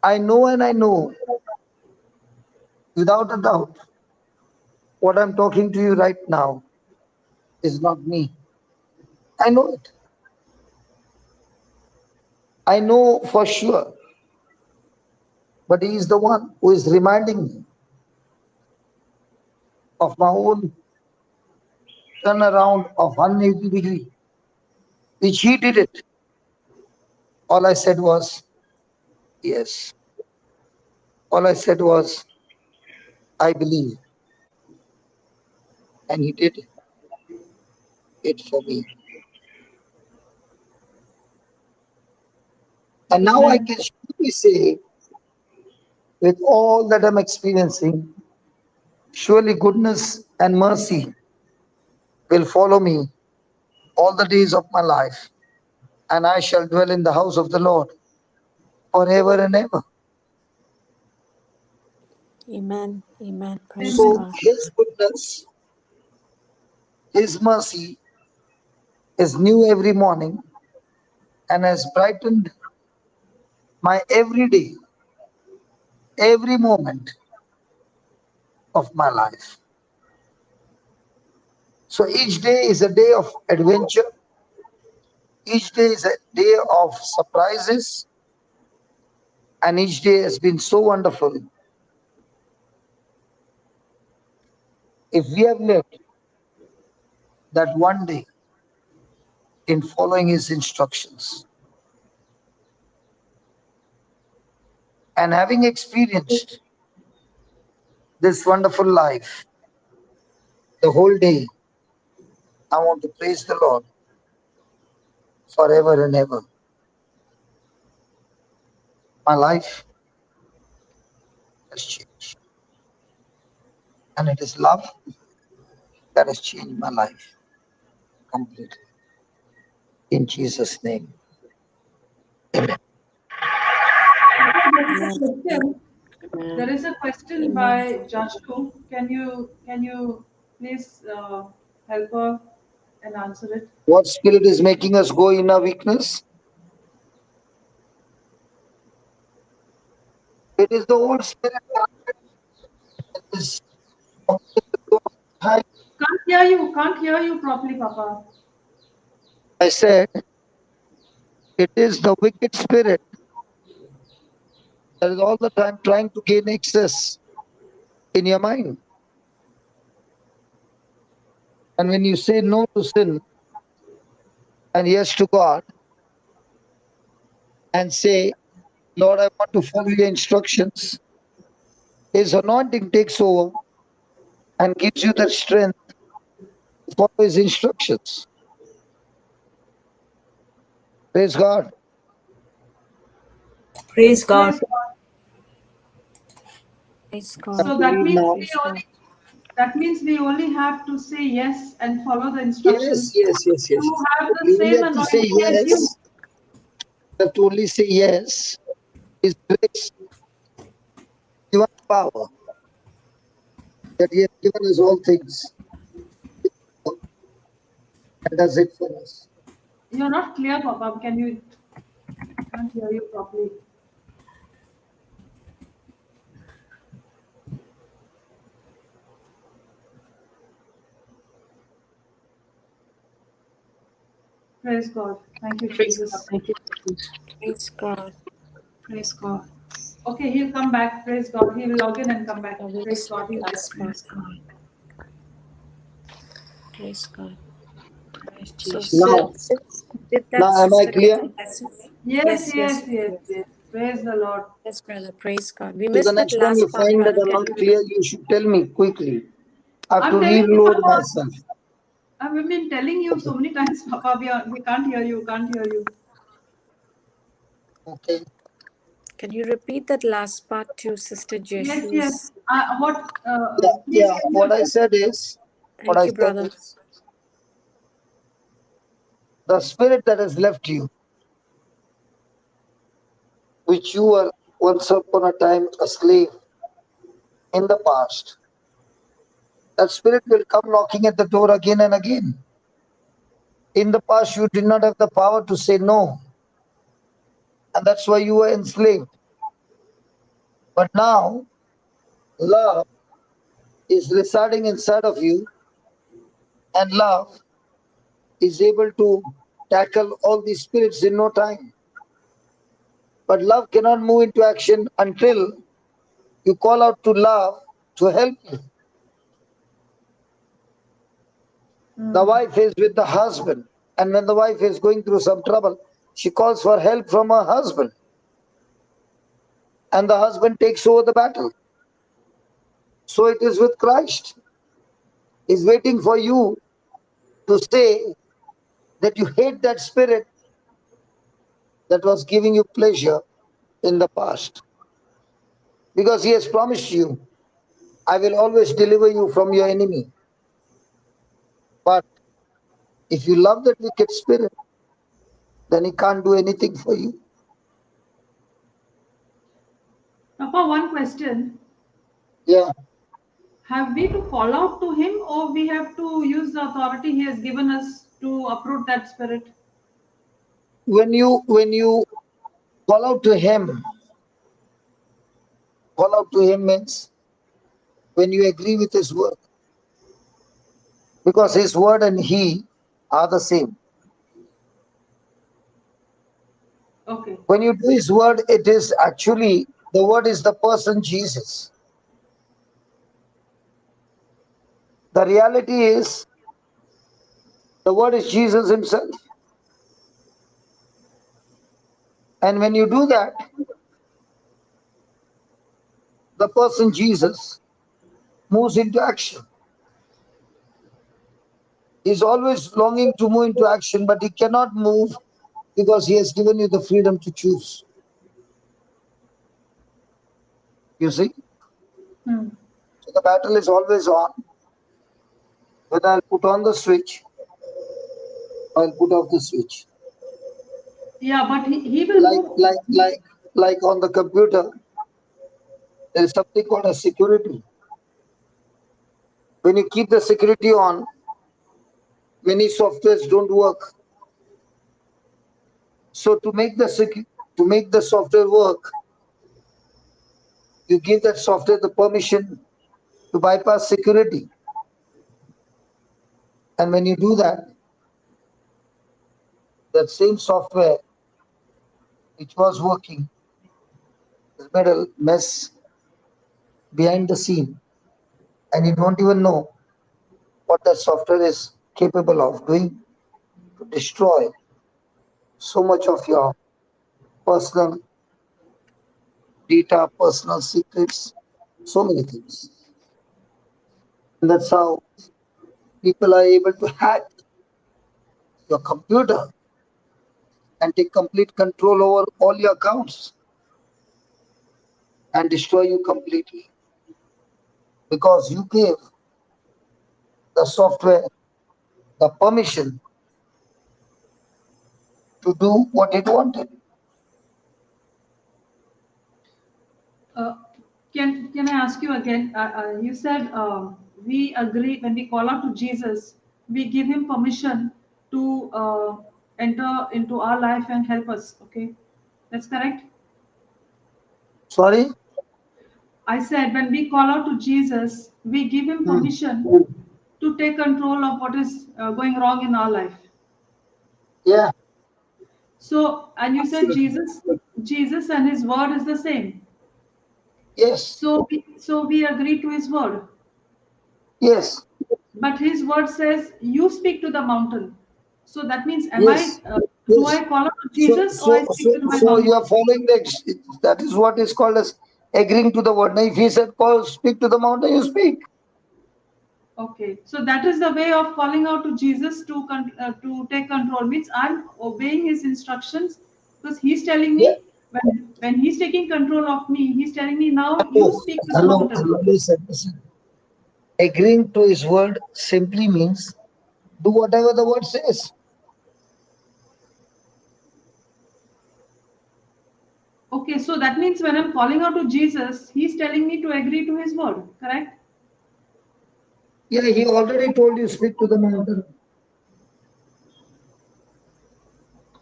I know and I know, without a doubt, what I'm talking to you right now is not me. I know it. I know for sure. But He is the one who is reminding me of my own turnaround of 180 degree, which He did it. All I said was, yes. All I said was, I believe. And He did it for me. And now I can surely say, with all that I'm experiencing, surely goodness and mercy will follow me all the days of my life, and I shall dwell in the house of the Lord forever and ever. Amen. Amen. Praise So God. His goodness, His mercy is new every morning and has brightened my every day, every moment of my life. So each day is a day of adventure. Each day is a day of surprises. And each day has been so wonderful. If we have lived that one day in following His instructions and having experienced this wonderful life the whole day, I want to praise the Lord forever and ever. My life has changed. And it is love that has changed my life completely. In Jesus' name. There is a question Amen. by Jashu. Can you please help her and answer it? What spirit is making us go in our weakness? It is the old spirit that is high. Can't hear you properly, Papa. I said, it is the wicked spirit that is all the time trying to gain access in your mind. And when you say no to sin and yes to God and say, Lord, I want to follow your instructions, His anointing takes over and gives you the strength to follow His instructions. Praise God. Praise God. Praise God. Praise God. So that Praise God. means we only have to say yes and follow the Yes, instructions. yes, yes, yes. You have the You only same have to say anointing as you. yes. You have to only say yes. His grace, divine power that He has given us all things, and does it for us. You're not clear, Papa. Can't hear you properly. Praise God. Thank you, Jesus. Thank you, Jesus. Praise God. Praise God. Okay, he'll come back. Praise God. He will log in and come back. I will Praise God. He'll last get part. Praise God. Praise God. Praise So, Jesus. Now, did that now, am I sister clear? get the message? Yes, Yes. Praise the Lord. Yes, brother. Praise God. We So the missed that next time you last part, find that brother. I'm Can not you clear, you should tell me quickly. I have to I'm telling you, reload Papa. myself. I've been telling you so many times, Papa. We can't hear you. Can't hear you. Okay. Can you repeat that last part to Sister Yes, Jeshu's? What? Please, Yeah. can What I you? said is, Thank you, brother. the spirit that has left you, which you were once upon a time a slave in the past, that spirit will come knocking at the door again and again. In the past, you did not have the power to say no, and that's why you were enslaved. But now, love is residing inside of you, and love is able to tackle all these spirits in no time. But love cannot move into action until you call out to love to help you. The wife is with the husband, and when the wife is going through some trouble, she calls for help from her husband, and the husband takes over the battle. So it is with Christ. He's waiting for you to say that you hate that spirit that was giving you pleasure in the past. Because he has promised you, I will always deliver you from your enemy. But if you love that wicked spirit, then he can't do anything for you. Papa, one question. Yeah. Have we to call out to him, or we have to use the authority he has given us to uproot that spirit? When you call out to him means when you agree with his word. Because his word and he are the same. Okay. When you do his word, it is actually, the word is the person Jesus. The reality is, the word is Jesus himself. And when you do that, the person Jesus moves into action. He's always longing to move into action, but he cannot move because he has given you the freedom to choose. You see? So the battle is always on. Whether I'll put on the switch or I'll put off the switch. Yeah, but he will move. Like on the computer, there is something called a security. When you keep the security on, many softwares don't work. So to make the software work, you give that software the permission to bypass security. And when you do that, that same software which was working is made a mess behind the scene, and you don't even know what that software is capable of doing to destroy so much of your personal data, personal secrets, so many things. And that's how people are able to hack your computer and take complete control over all your accounts and destroy you completely. Because you gave the software the permission to do what it wanted. Uh, can I ask you again? You said we agree when we call out to Jesus, we give him permission to enter into our life and help us. Okay, that's correct. Sorry? I said when we call out to Jesus, we give him permission to take control of what is going wrong in our life. Yeah. So, and you said Jesus and his word is the same. Yes. So we agree to his word. Yes. But his word says, you speak to the mountain. So that means, Yes. do Yes. I call out to Jesus or I speak to my So you mountain? are following that is what is called as agreeing to the word. Now, if he said, call, speak to the mountain, you speak. Okay. So that is the way of calling out to Jesus to take control. Means I'm obeying his instructions because he's telling Yeah. me when he's taking control of me, he's telling me now you Hello. speak to the Hello. mountain. Listen. Agreeing to his word simply means do whatever the word says. Okay, so that means when I'm calling out to Jesus, he's telling me to agree to his word, correct? Yeah, he already told you speak to the mountain.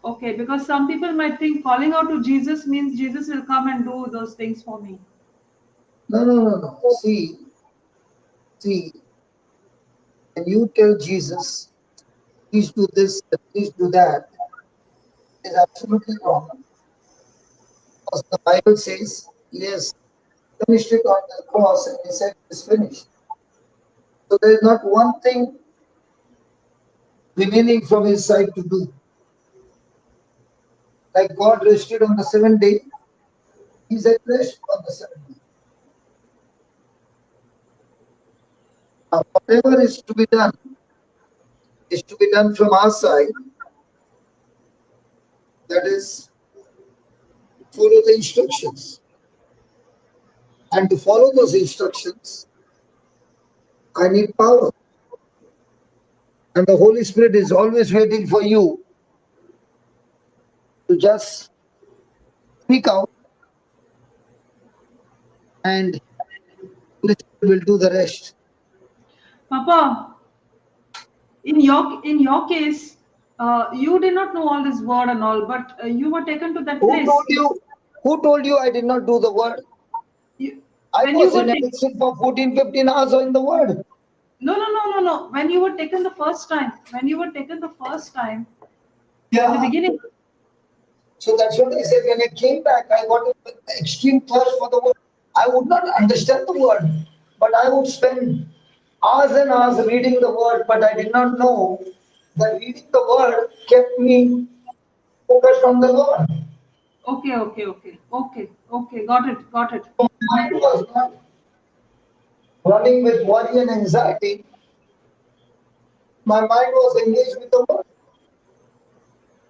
Okay, because some people might think calling out to Jesus means Jesus will come and do those things for me. No, no, no, no. See, when you tell Jesus, please do this, please do that, it is absolutely wrong. Because the Bible says, yes, finished it on the cross and he said it's finished. So there is not one thing remaining from his side to do. Like God rested on the seventh day, he's at rest on the seventh day. Now, whatever is to be done from our side. That is, follow the instructions. And to follow those instructions, I need power. And the Holy Spirit is always waiting for you to just speak out, and Holy Spirit will do the rest. Papa, in your case, you did not know all this word and all, but you were taken to that Who place. told you? Who told you I did not do the word? You, I when you was were in addiction for 14, 15 hours in the word. no. When you were taken the first time, in the Yeah. beginning. So that's what I said. When I came back, I got an extreme thirst for the word. I would not understand the word, but I would spend hours and hours reading the word, but I did not know that reading the word kept me focused on the Lord. Okay. Got it. So my mind was not running with worry and anxiety. My mind was engaged with the word.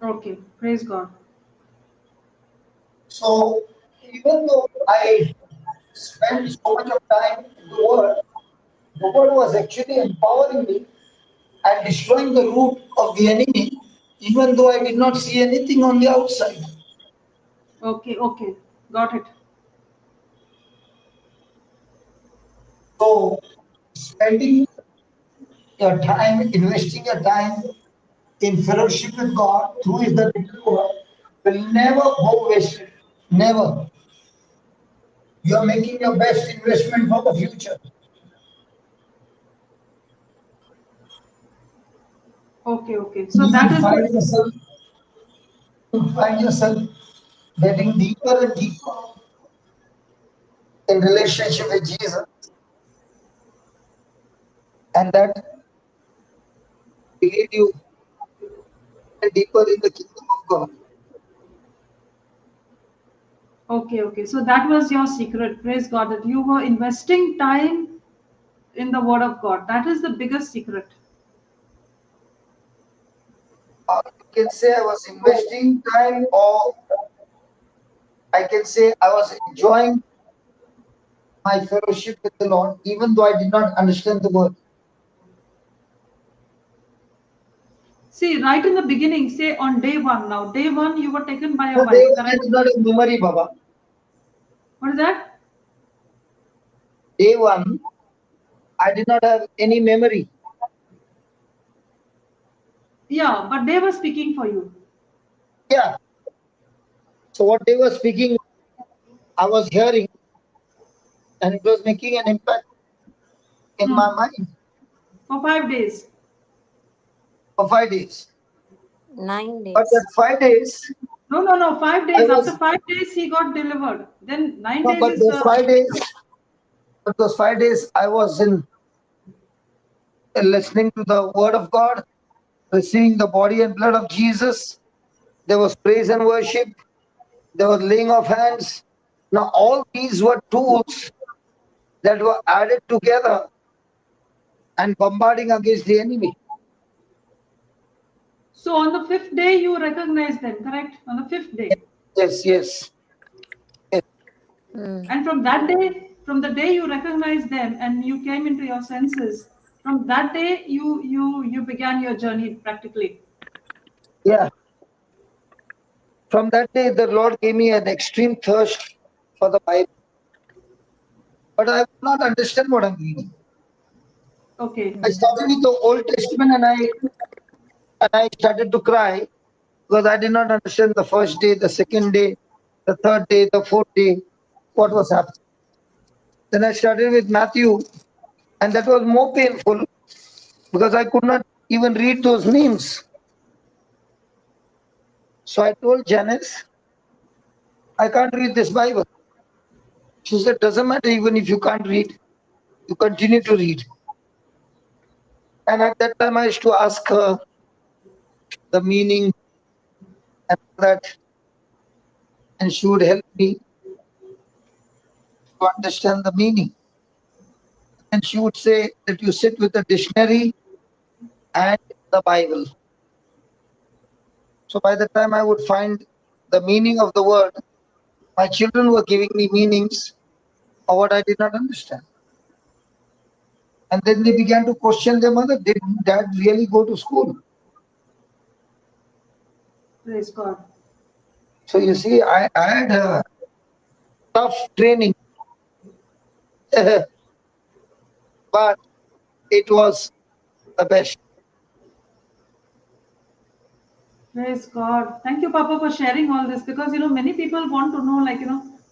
Okay, praise God. So even though I spent so much of time in the word was actually empowering me and destroying the root of the enemy, even though I did not see anything on the outside. Okay, got it. So spending your time, investing your time in fellowship with God through His the written word will never go wasted. Never. You are making your best investment for the future. Okay. You So that will is find yourself getting deeper and deeper in relationship with Jesus, and that will lead you deeper in the kingdom of God. okay. So that was your secret, praise God, that you were investing time in the Word of God. That is the biggest secret. You can say I was investing time, or I can say I was enjoying my fellowship with the Lord, even though I did not understand the word. See, right in the beginning, say on day one now. Day one, you were taken by your So they wife, I correct? did not have memory, Baba. What is that? Day one, I did not have any memory. Yeah, but they were speaking for you. Yeah. So what they were speaking, I was hearing, and it was making an impact in my Hmm. mind For 5 days. for 5 days. 9 days. But that 5 days, No. Five I days. After was 5 days, he got delivered. Then nine no, days but is those 5 days, I was in listening to the word of God, receiving the body and blood of Jesus. There was praise and worship. There was laying of hands. Now all these were tools that were added together and bombarding against the enemy. so on the fifth day you recognize them, correct? On the fifth day. Yes, yes. Yes. And from the day you recognize them and you came into your senses, from that day you began your journey practically. Yeah. From that day, the Lord gave me an extreme thirst for the Bible. But I would not understand what I'm reading. Okay. I started with the Old Testament and I started to cry because I did not understand the first day, the second day, the third day, the fourth day, what was happening. Then I started with Matthew, and that was more painful because I could not even read those names. So I told Janice, I can't read this Bible. She said, doesn't matter even if you can't read, you continue to read. And at that time I used to ask her the meaning and that, and she would help me to understand the meaning. And she would say that you sit with the dictionary and the Bible. So by the time I would find the meaning of the word, my children were giving me meanings of what I did not understand. And then they began to question their mother, did dad really go to school? Praise God. So you see, I had a tough training, but it was the best. Praise God. Thank you, Papa, for sharing all this, because many people want to know, like,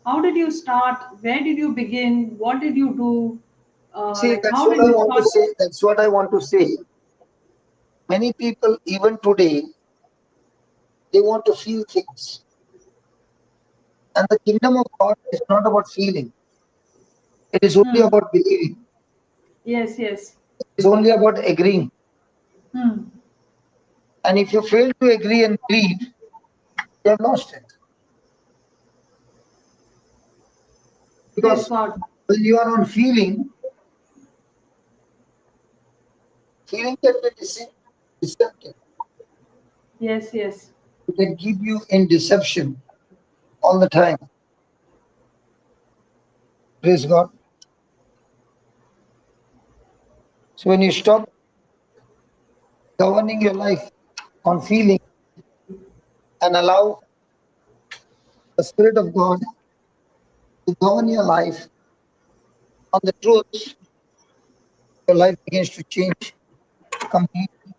how did you start? Where did you begin? What did you do? See, Like, that's how what did I you want to start? say. That's what I want to say. Many people, even today, they want to feel things. And the kingdom of God is not about feeling. It is only Hmm. about believing. Yes, yes. It is only about agreeing. Hmm. And if you fail to agree and believe, you have lost it. Praise Because God. when you are on feeling can be deceptive. Yes, yes. It can keep you in deception all the time. Praise God. So when you stop governing your life on feeling and allow the Spirit of God to govern your life on the truth, your life begins to change completely.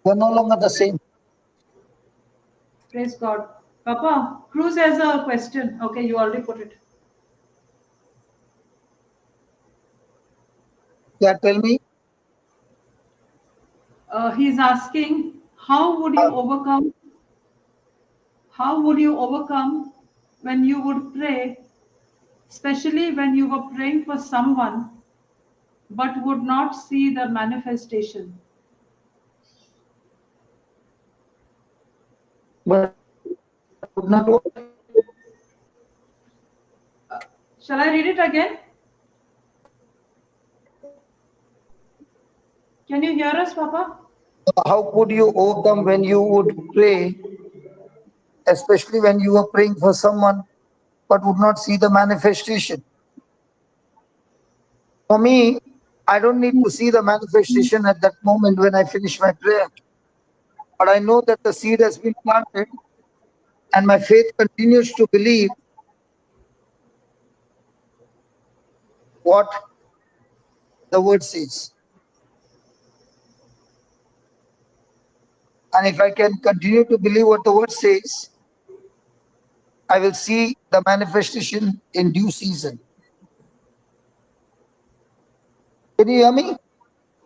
You're no longer the same. Praise God. Papa, Cruz has a question. Okay, you already put it. Yeah, tell me. He's asking, how would you overcome when you would pray, especially when you were praying for someone but would not see the manifestation? But would not Shall I read it again? Can you hear us, Papa? how could you overcome when you would pray, especially when you were praying for someone but would not see the manifestation? For me, I don't need to see the manifestation at that moment when I finish my prayer. But I know that the seed has been planted and my faith continues to believe what the word says. And if I can continue to believe what the word says, I will see the manifestation in due season. Can you hear me?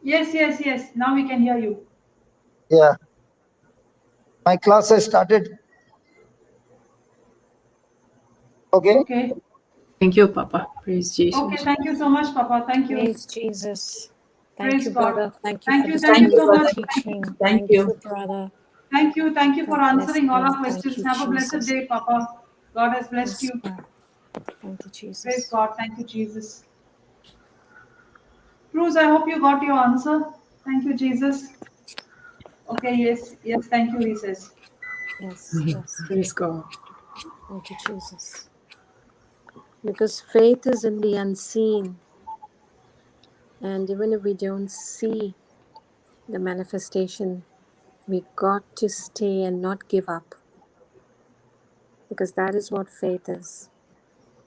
Yes, yes, yes. Now we can hear you. Yeah. My class has started. Okay. Okay. Thank you, Papa. Praise Okay, Jesus. thank you so much, Papa. Thank you. Praise Jesus. Thank Praise you, God. brother. Thank you for this Thank you Thank you, so beautiful much. brother. teaching. Thank Thank you. you, brother. Thank you for God bless answering all you. our Thank questions. you, Have a blessed Jesus. day, Papa. God has blessed Yes, you. Lord. Thank you, Praise Jesus. God. Thank you, Jesus. Cruz, I hope you got your answer. Thank you, Jesus. Okay, yes, yes, thank you, he says. Yes, yes. Praise God. Thank you, Jesus. Because faith is in the unseen. And even if we don't see the manifestation, We got to stay and not give up, because that is what faith is.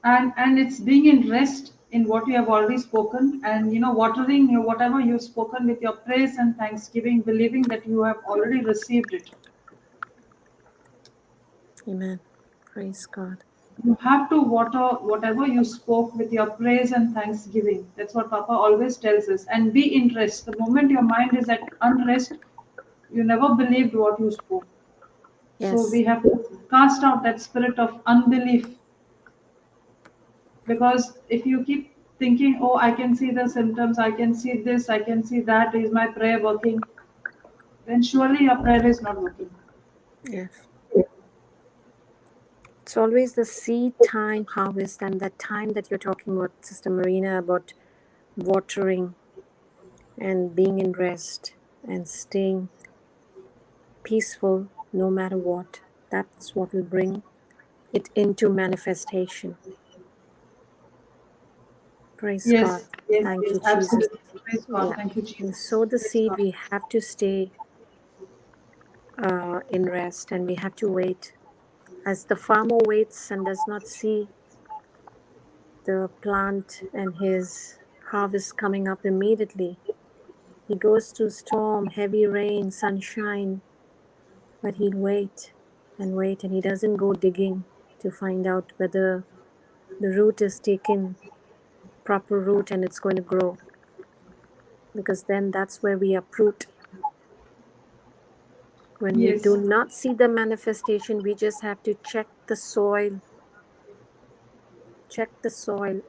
And it's being in rest in what you have already spoken, and watering whatever you've spoken with your praise and thanksgiving, believing that you have already received it. Amen. Praise God. You have to water whatever you spoke with your praise and thanksgiving. That's what Papa always tells us. And be in rest. The moment your mind is at unrest, you never believed what you spoke. So Yes. we have to cast out that spirit of unbelief. Because if you keep thinking, oh, I can see the symptoms, I can see this, I can see that, is my prayer working? Then surely your prayer is not working. Yes. It's always the seed time, harvest, and that time that you're talking about, Sister Marina, about watering and being in rest and staying peaceful no matter what. That's what will bring it into manifestation. Praise God. Yes, yes, Thank yes, you, Jesus. absolutely. Praise God. Yeah. Thank you, We Jesus. sow the Praise seed, God. we have to stay in rest, and we have to wait. As the farmer waits and does not see the plant and his harvest coming up immediately, he goes through storm, heavy rain, sunshine, but he'll wait, and he doesn't go digging to find out whether the root is taken proper root and it's going to grow, because then that's where we uproot. When we do Yes. not see the manifestation, we just have to check the soil. Check the soil.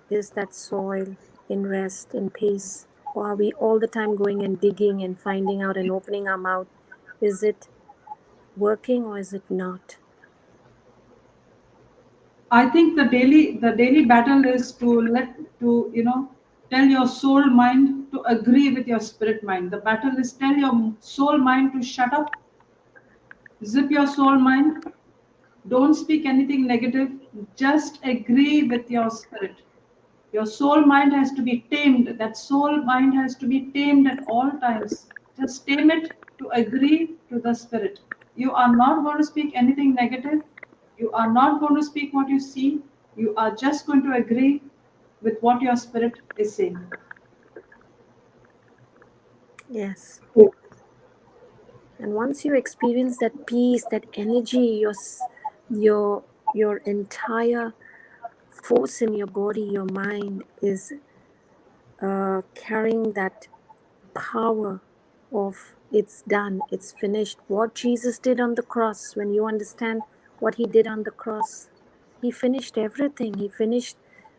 Is that soil in rest, in peace? Or are we all the time going and digging and finding out and opening our mouth? Is it working or is it not? I think the daily battle is to tell your soul mind to agree with your spirit mind. The battle is tell your soul mind to shut up, zip your soul mind, don't speak anything negative, just agree with your spirit. Your soul mind has to be tamed. That soul mind has to be tamed at all times. Just tame it to agree to the spirit. You are not going to speak anything negative. You are not going to speak what you see. You are just going to agree with what your spirit is saying. Yes. And once you experience that peace, that energy, your entire force in your body, your mind is carrying that power of it's done, it's finished. What Jesus did on the cross, when you understand what he did on the cross, he finished everything. He finished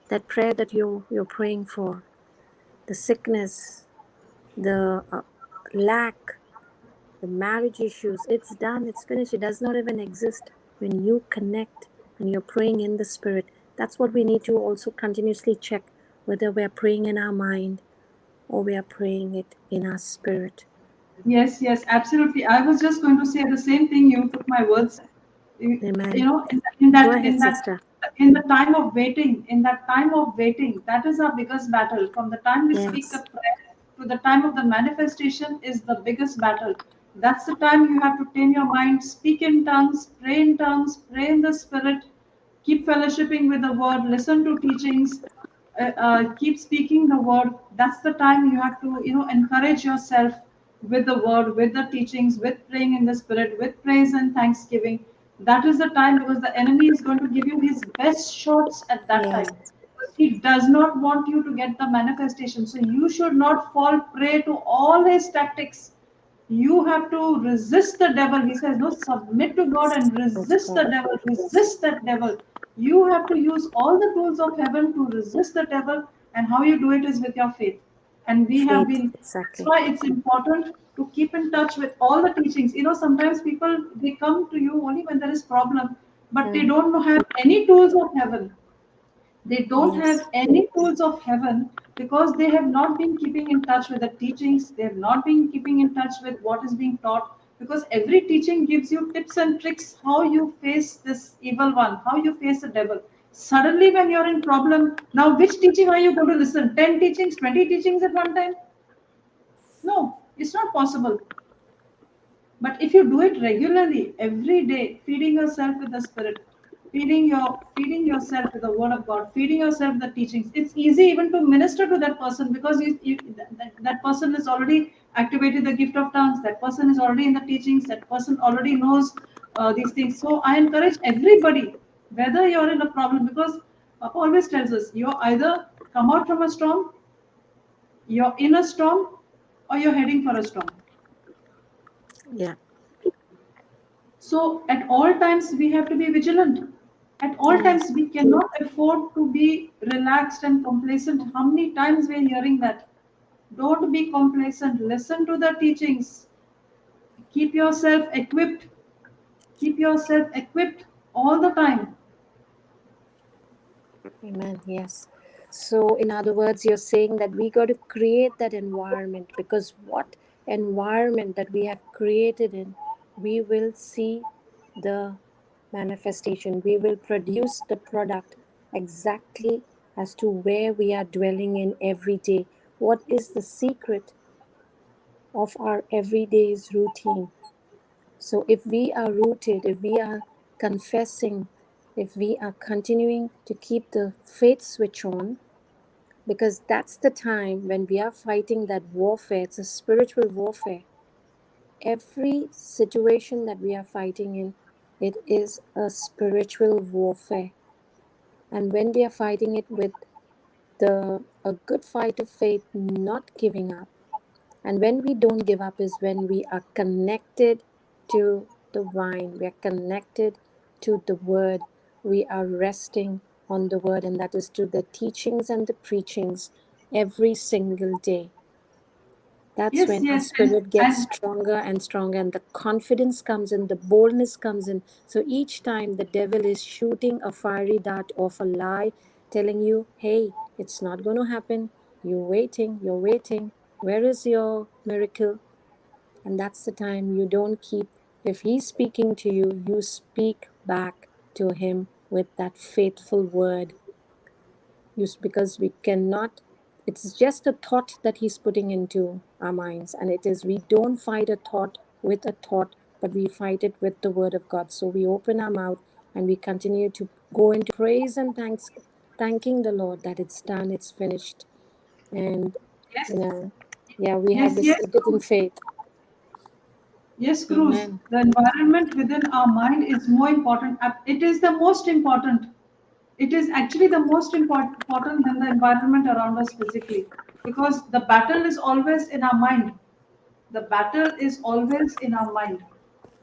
that prayer that you're praying for, the sickness, the lack, the marriage issues. It's done, it's finished. It does not even exist. When you connect and you're praying in the spirit, that's what we need to also continuously check, whether we're praying in our mind or we are praying it in our spirit. Yes, yes, absolutely. I was just going to say the same thing. You took my words. Amen. In Go that, ahead, sister. in the time of waiting, in that time of waiting, that is our biggest battle. From the time we speak the Yes. prayer to the time of the manifestation is the biggest battle. That's the time you have to tame your mind, speak in tongues, pray in the spirit, keep fellowshipping with the word, listen to teachings, keep speaking the word. That's the time you have to encourage yourself with the word, with the teachings, with praying in the spirit, with praise and thanksgiving. That is the time, because the enemy is going to give you his best shots at that Yes. time. He does not want you to get the manifestation, so you should not fall prey to all his tactics. You have to resist the devil. He says, no, submit to God and resist the devil. Resist that devil. You have to use all the tools of heaven to resist the devil. And how you do it is with your faith. And we have Faith. been, that's Exactly. why it's important to keep in touch with all the teachings. Sometimes people, they come to you only when there is problem, but they Mm. don't have any tools of heaven. They don't Yes. have any tools of heaven, because they have not been keeping in touch with the teachings. They have not been keeping in touch with what is being taught, because every teaching gives you tips and tricks how you face this evil one, how you face the devil. Suddenly, when you're in problem, now which teaching are you going to listen? 10 teachings, 20 teachings at one time? No, it's not possible. But if you do it regularly, every day, feeding yourself with the Spirit, feeding yourself with the Word of God, feeding yourself with the teachings, it's easy even to minister to that person, because that person is already activated the gift of tongues. That person is already in the teachings. That person already knows these things. So I encourage everybody, whether you're in a problem, because Papa always tells us, you're either come out from a storm, you're in a storm, or you're heading for a storm. Yeah. So at all times we have to be vigilant. At all Yes. times we cannot afford to be relaxed and complacent. How many times we're hearing that? Don't be complacent. Listen to the teachings. Keep yourself equipped. Keep yourself equipped all the time. Amen. Yes. So, in other words, you're saying that we got to create that environment, because what environment that we have created in, we will see the manifestation. We will produce the product exactly as to where we are dwelling in every day. What is the secret of our everyday's routine? So, if we are rooted, if we are confessing, if we are continuing to keep the faith switch on, because that's the time when we are fighting that warfare. It's a spiritual warfare. Every situation that we are fighting in, it is a spiritual warfare. And when we are fighting it with a good fight of faith, not giving up, and when we don't give up is when we are connected to the vine, we are connected to the word, we are resting on the word, and that is to the teachings and the preachings every single day. That's Yes, when our yes, spirit gets and stronger and stronger, and the confidence comes in, the boldness comes in. So each time the devil is shooting a fiery dart of a lie, telling you, hey, it's not going to happen. You're waiting. Where is your miracle? And that's the time you don't keep, if he's speaking to you, you speak back to him with that faithful word. Because we cannot, it's just a thought that he's putting into our minds, and it is, we don't fight a thought with a thought, but we fight it with the word of God. So we open our mouth and we continue to go into praise and thanking the Lord that it's done, it's finished. And yes, yeah, we have yes, yes, received it in faith. yes, Cruz. Amen. The environment within our mind is more important. It is the most important. It is actually the most important than the environment around us physically, because the battle is always in our mind. The battle is always in our mind.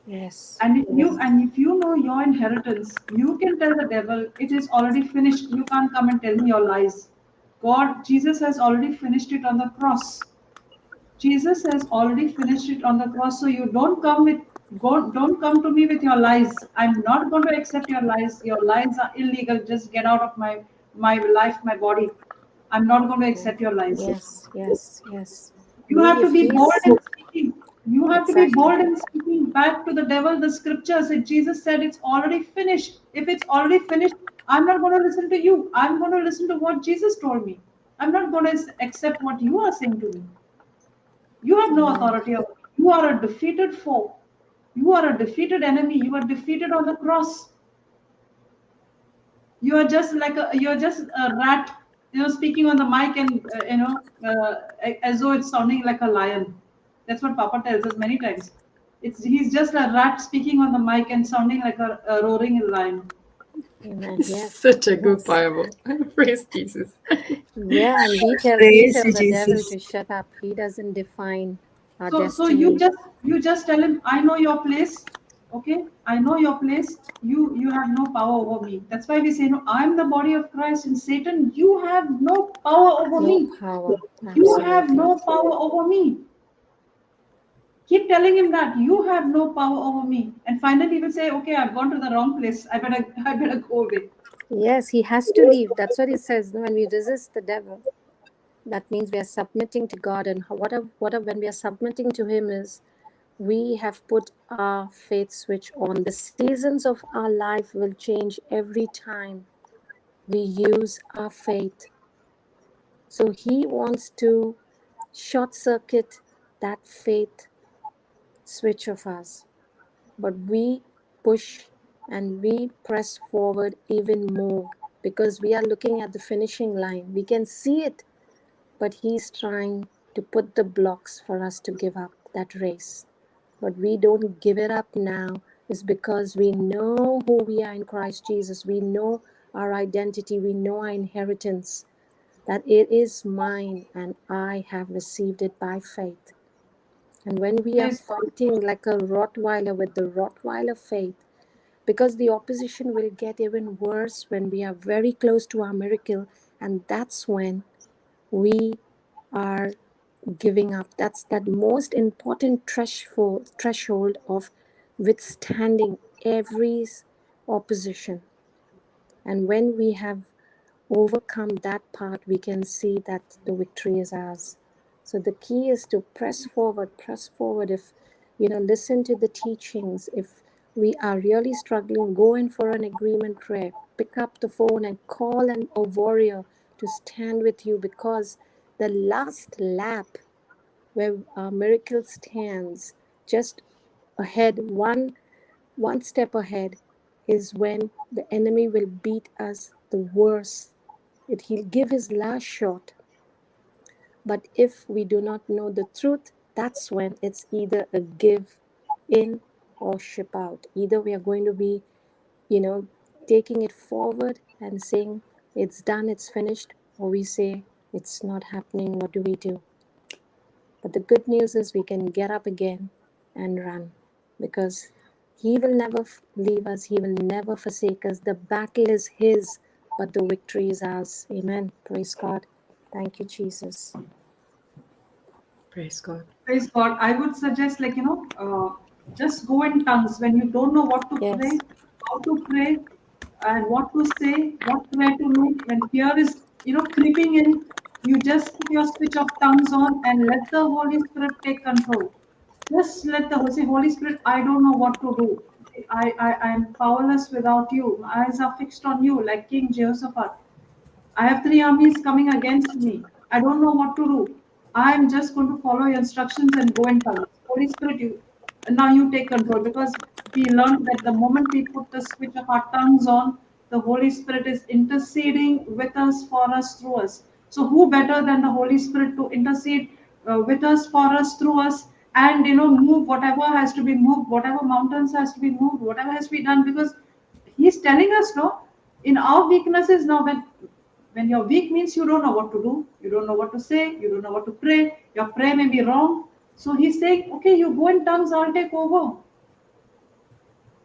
Yes. And if you know your inheritance, you can tell the devil it is already finished. You can't come and tell me your lies. God, Jesus has already finished it on the cross. Jesus has already finished it on the cross. So you don't come with God, don't come to me with your lies. I'm not going to accept your lies. Your lies are illegal. Just get out of my life, my body. I'm not going to accept your lies. Yes, yes, yes. You have to If be bold he's in speaking. You have to be exactly. bold in speaking back to the devil. The scripture said, Jesus said, it's already finished. If it's already finished, I'm not going to listen to you. I'm going to listen to what Jesus told me. I'm not going to accept what you are saying to me. You have no Amen. authority over me. You are a defeated foe. You are a defeated enemy. You are defeated on the cross. You're just a rat, speaking on the mic, and as though it's sounding like a lion. That's what Papa tells us many times. He's just a rat speaking on the mic and sounding like a roaring lion. Amen. Yes. Such a good Yes. parable. Praise Jesus. Yeah, and we Praise tell you, the devil Jesus. to shut up. He doesn't define our So you destiny. just tell him, I know your place. Okay, I know your place. You have no power over me. That's why we say, no, I'm the body of Christ, and Satan, you have no power over No me. power. You have Absolutely. no power over me. Keep telling him that you have no power over me. And finally he will say, okay, I've gone to the wrong place. I better go away. Yes, he has to leave. That's what he says. When we resist the devil, that means we are submitting to God. And when we are submitting to him is, we have put our faith switch on. The seasons of our life will change every time we use our faith. So he wants to short circuit that faith switch of us, but we push and we press forward even more because we are looking at the finishing line. We can see it, but he's trying to put the blocks for us to give up that race. But we don't give it up now is because we know who we are in Christ Jesus. We know our identity. We know our inheritance, that it is mine and I have received it by faith. And when we are Praise fighting like a Rottweiler with the Rottweiler faith, because the opposition will get even worse when we are very close to our miracle, and that's when we are giving up. That's that most important threshold of withstanding every opposition. And when we have overcome that part, we can see that the victory is ours. So the key is to press forward, press forward. If, listen to the teachings. If we are really struggling, go in for an agreement prayer. Pick up the phone and call a warrior to stand with you, because the last lap where our miracle stands just ahead, one step ahead, is when the enemy will beat us the worst. He'll give his last shot. But if we do not know the truth, that's when it's either a give in or ship out. Either we are going to be, taking it forward and saying it's done, it's finished, or we say it's not happening. What do we do? But the good news is we can get up again and run, because he will never leave us. He will never forsake us. The battle is his, but the victory is ours. Amen. Praise God. Thank you, Jesus. Praise God. Praise God. I would suggest, just go in tongues when you don't know what to Yes. pray, how to pray, and what to say, what prayer to make. When fear is, creeping in, you just put your switch of tongues on and let the Holy Spirit take control. Just let the Holy Spirit, I don't know what to do. I am powerless without you. My eyes are fixed on you, like King Jehoshaphat. I have three armies coming against me. I don't know what to do. I'm just going to follow your instructions and go in tongues. Holy Spirit, now you take control, because we learned that the moment we put the switch of our tongues on, the Holy Spirit is interceding with us, for us, through us. So who better than the Holy Spirit to intercede with us, for us, through us, and move whatever has to be moved, whatever mountains has to be moved, whatever has to be done, because He's telling us, no, in our weaknesses now, when you're weak means you don't know what to do, you don't know what to say, you don't know what to pray, your prayer may be wrong. So he's saying, okay, you go in tongues, I'll take over.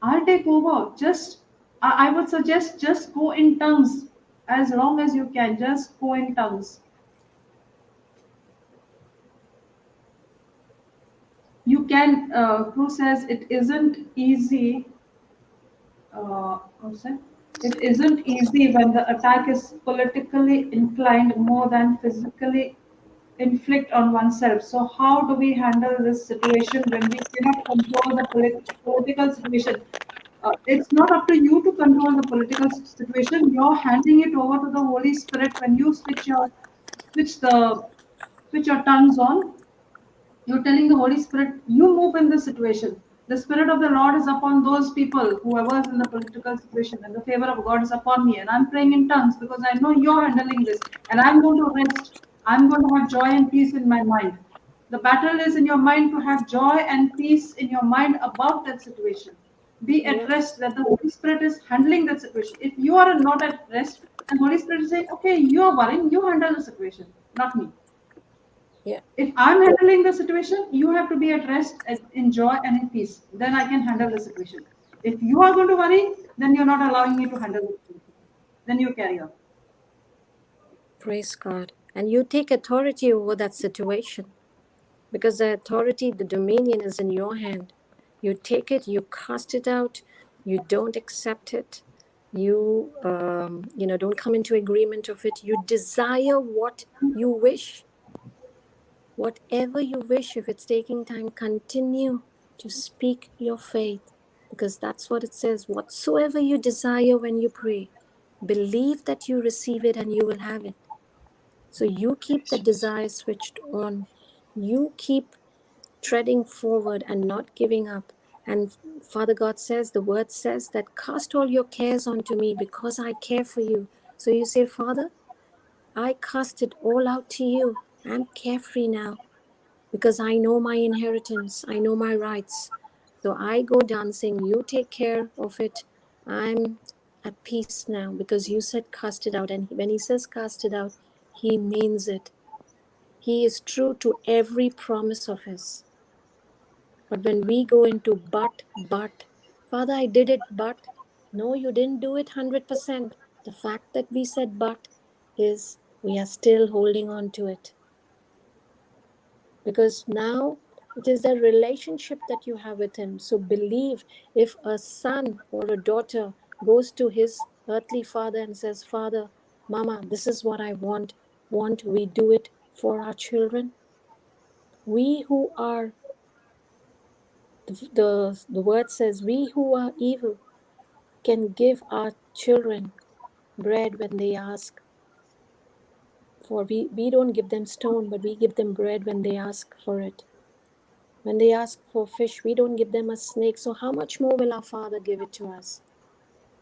I'll take over. I would suggest just go in tongues as long as you can. Just go in tongues. You can, Crew says it isn't easy. What's that? It isn't easy when the attack is politically inclined more than physically inflict on oneself. So, how do we handle this situation when we cannot control the political situation? It's not up to you to control the political situation. You're handing it over to the Holy Spirit when you switch the switch your tongues on. You're telling the Holy Spirit, you move in this situation. The Spirit of the Lord is upon those people, whoever is in the political situation, and the favor of God is upon me. And I'm praying in tongues because I know you're handling this. And I'm going to rest. I'm going to have joy and peace in my mind. The battle is in your mind to have joy and peace in your mind about that situation. Be at Yes. rest that the Holy Spirit is handling that situation. If you are not at rest, then Holy Spirit is saying, okay, you are worrying, you handle the situation, not me. Yeah. If I'm handling the situation, you have to be at rest, in joy, and in peace. Then I can handle the situation. If you are going to worry, then you're not allowing me to handle the situation. Then you carry on. Praise God. And you take authority over that situation, because the authority, the dominion is in your hand. You take it, you cast it out, you don't accept it, you don't come into agreement of it. You desire what you wish, whatever you wish. If it's taking time, continue to speak your faith, because that's what it says. Whatsoever you desire when you pray, believe that you receive it and you will have it. So you keep the desire switched on. You keep treading forward and not giving up. And Father God says, the word says that cast all your cares onto me because I care for you. So you say, Father, I cast it all out to you. I'm carefree now because I know my inheritance. I know my rights. So I go dancing. You take care of it. I'm at peace now because you said cast it out. And when he says cast it out, he means it. He is true to every promise of his. But when we go into but, Father, I did it, but, no, you didn't do it 100%. The fact that we said but is we are still holding on to it. Because now it is a relationship that you have with him. So believe, if a son or a daughter goes to his earthly father and says, Father, Mama, this is what I want we do it for our children? We who are the word says, we who are evil can give our children bread when they ask. For we don't give them stone, but we give them bread when they ask for it. When they ask for fish, we don't give them a snake. So how much more will our Father give it to us?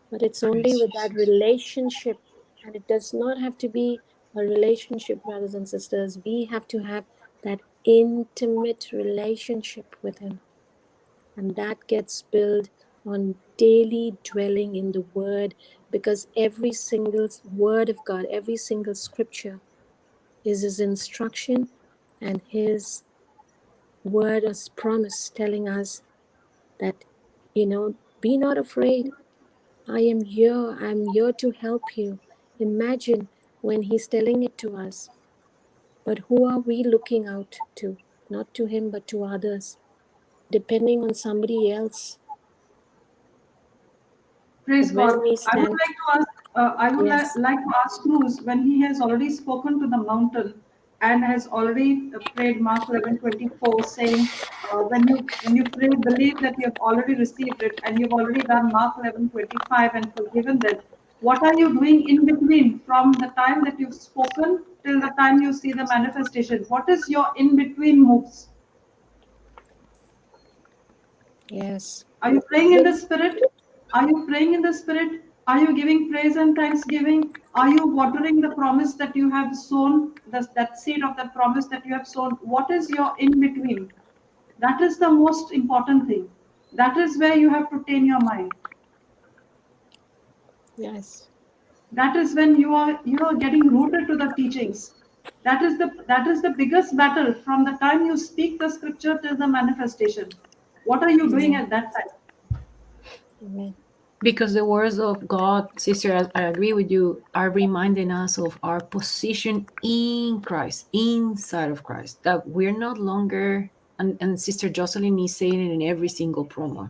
But it's only Praise with that Jesus. relationship. And it does not have to be a relationship, brothers and sisters. We have to have that intimate relationship with him. And that gets built on daily dwelling in the Word, because every single Word of God, every single scripture is His instruction and His word as promise, telling us that, be not afraid. I am here. I'm here to help you. Imagine when He's telling it to us. But who are we looking out to? Not to Him, but to others, depending on somebody else. Praise But when God. we I would stand, like to ask, yes. like to ask Cruz, when he has already spoken to the mountain and has already prayed Mark 11:24, saying, when you pray, believe that you have already received it, and you've already done Mark 11:25 and forgiven them. What are you doing in between from the time that you've spoken till the time you see the manifestation? What is your in between moves? Yes. Are you praying in the Spirit? Are you praying in the Spirit? Are you giving praise and thanksgiving? Are you watering the promise that you have sown, that seed of the promise that you have sown? What is your in between? That is the most important thing. That is where you have to train your mind. Yes. That is when you are getting rooted to the teachings. That is the biggest battle from the time you speak the scripture till the manifestation. What are you doing Amen. at that time? Amen. Because the words of God, sister, I agree with you, are reminding us of our position in Christ, inside of Christ, that we're not longer, and Sister Jocelyn is saying it in every single promo,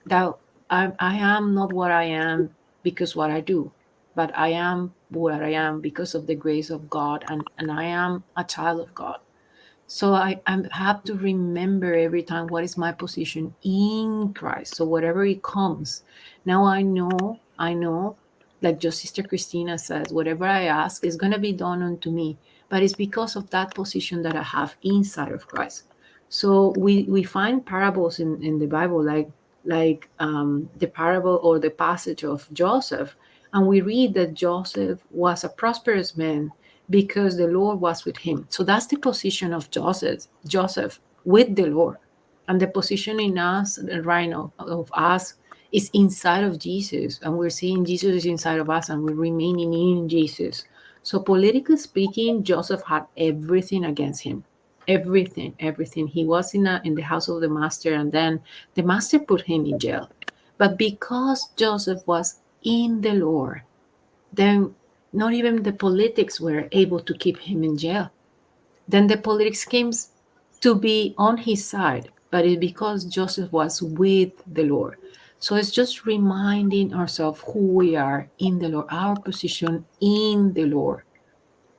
that I am not what I am because what I do, but I am what I am because of the grace of God, and I am a child of God. So I have to remember every time what is my position in Christ. So whatever it comes, now I know, like just Sister Christina says, whatever I ask is going to be done unto me. But it's because of that position that I have inside of Christ. So we find parables in the Bible, like the parable or the passage of Joseph, and we read that Joseph was a prosperous man because the Lord was with him. So that's the position of Joseph with the Lord. And the position in us right now of us is inside of Jesus. And we're seeing Jesus is inside of us and we're remaining in Jesus. So politically speaking, Joseph had everything against him. Everything. He was in the house of the master, and then the master put him in jail. But because Joseph was in the Lord, then not even the politics were able to keep him in jail. Then the politics came to be on his side, but it's because Joseph was with the Lord. So it's just reminding ourselves who we are in the Lord, our position in the Lord,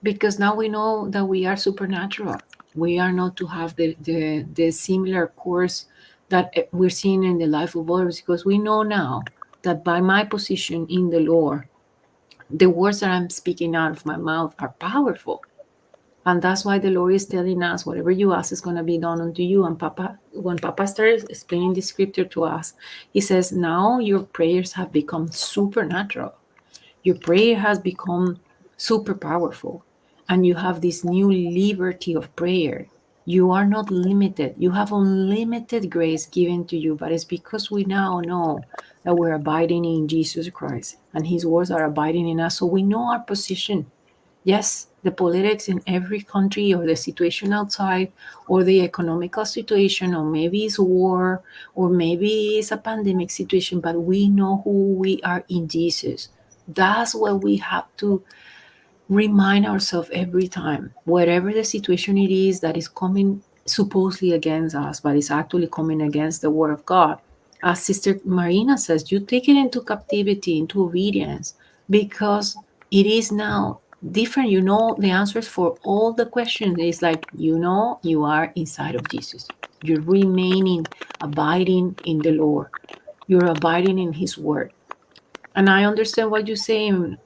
because now we know that we are supernatural. We are not to have the similar course that we're seeing in the life of others, because we know now that by my position in the Lord, the words that I'm speaking out of my mouth are powerful. And that's why the Lord is telling us, whatever you ask is going to be done unto you. And when Papa started explaining the scripture to us, he says, now your prayers have become supernatural. Your prayer has become super powerful. And you have this new liberty of prayer. You are not limited. You have unlimited grace given to you. But it's because we now know that we're abiding in Jesus Christ. And his words are abiding in us. So we know our position. Yes, the politics in every country, or the situation outside, or the economical situation, or maybe it's war, or maybe it's a pandemic situation, but we know who we are in Jesus. That's what we have to remind ourselves every time, whatever the situation it is that is coming supposedly against us, but it's actually coming against the word of God. As Sister Marina says, you take it into captivity, into obedience, because it is now different. You know the answers for all the questions. It's like, you know, you are inside of Jesus. You're remaining, abiding in the Lord. You're abiding in his word. And I understand what you're saying,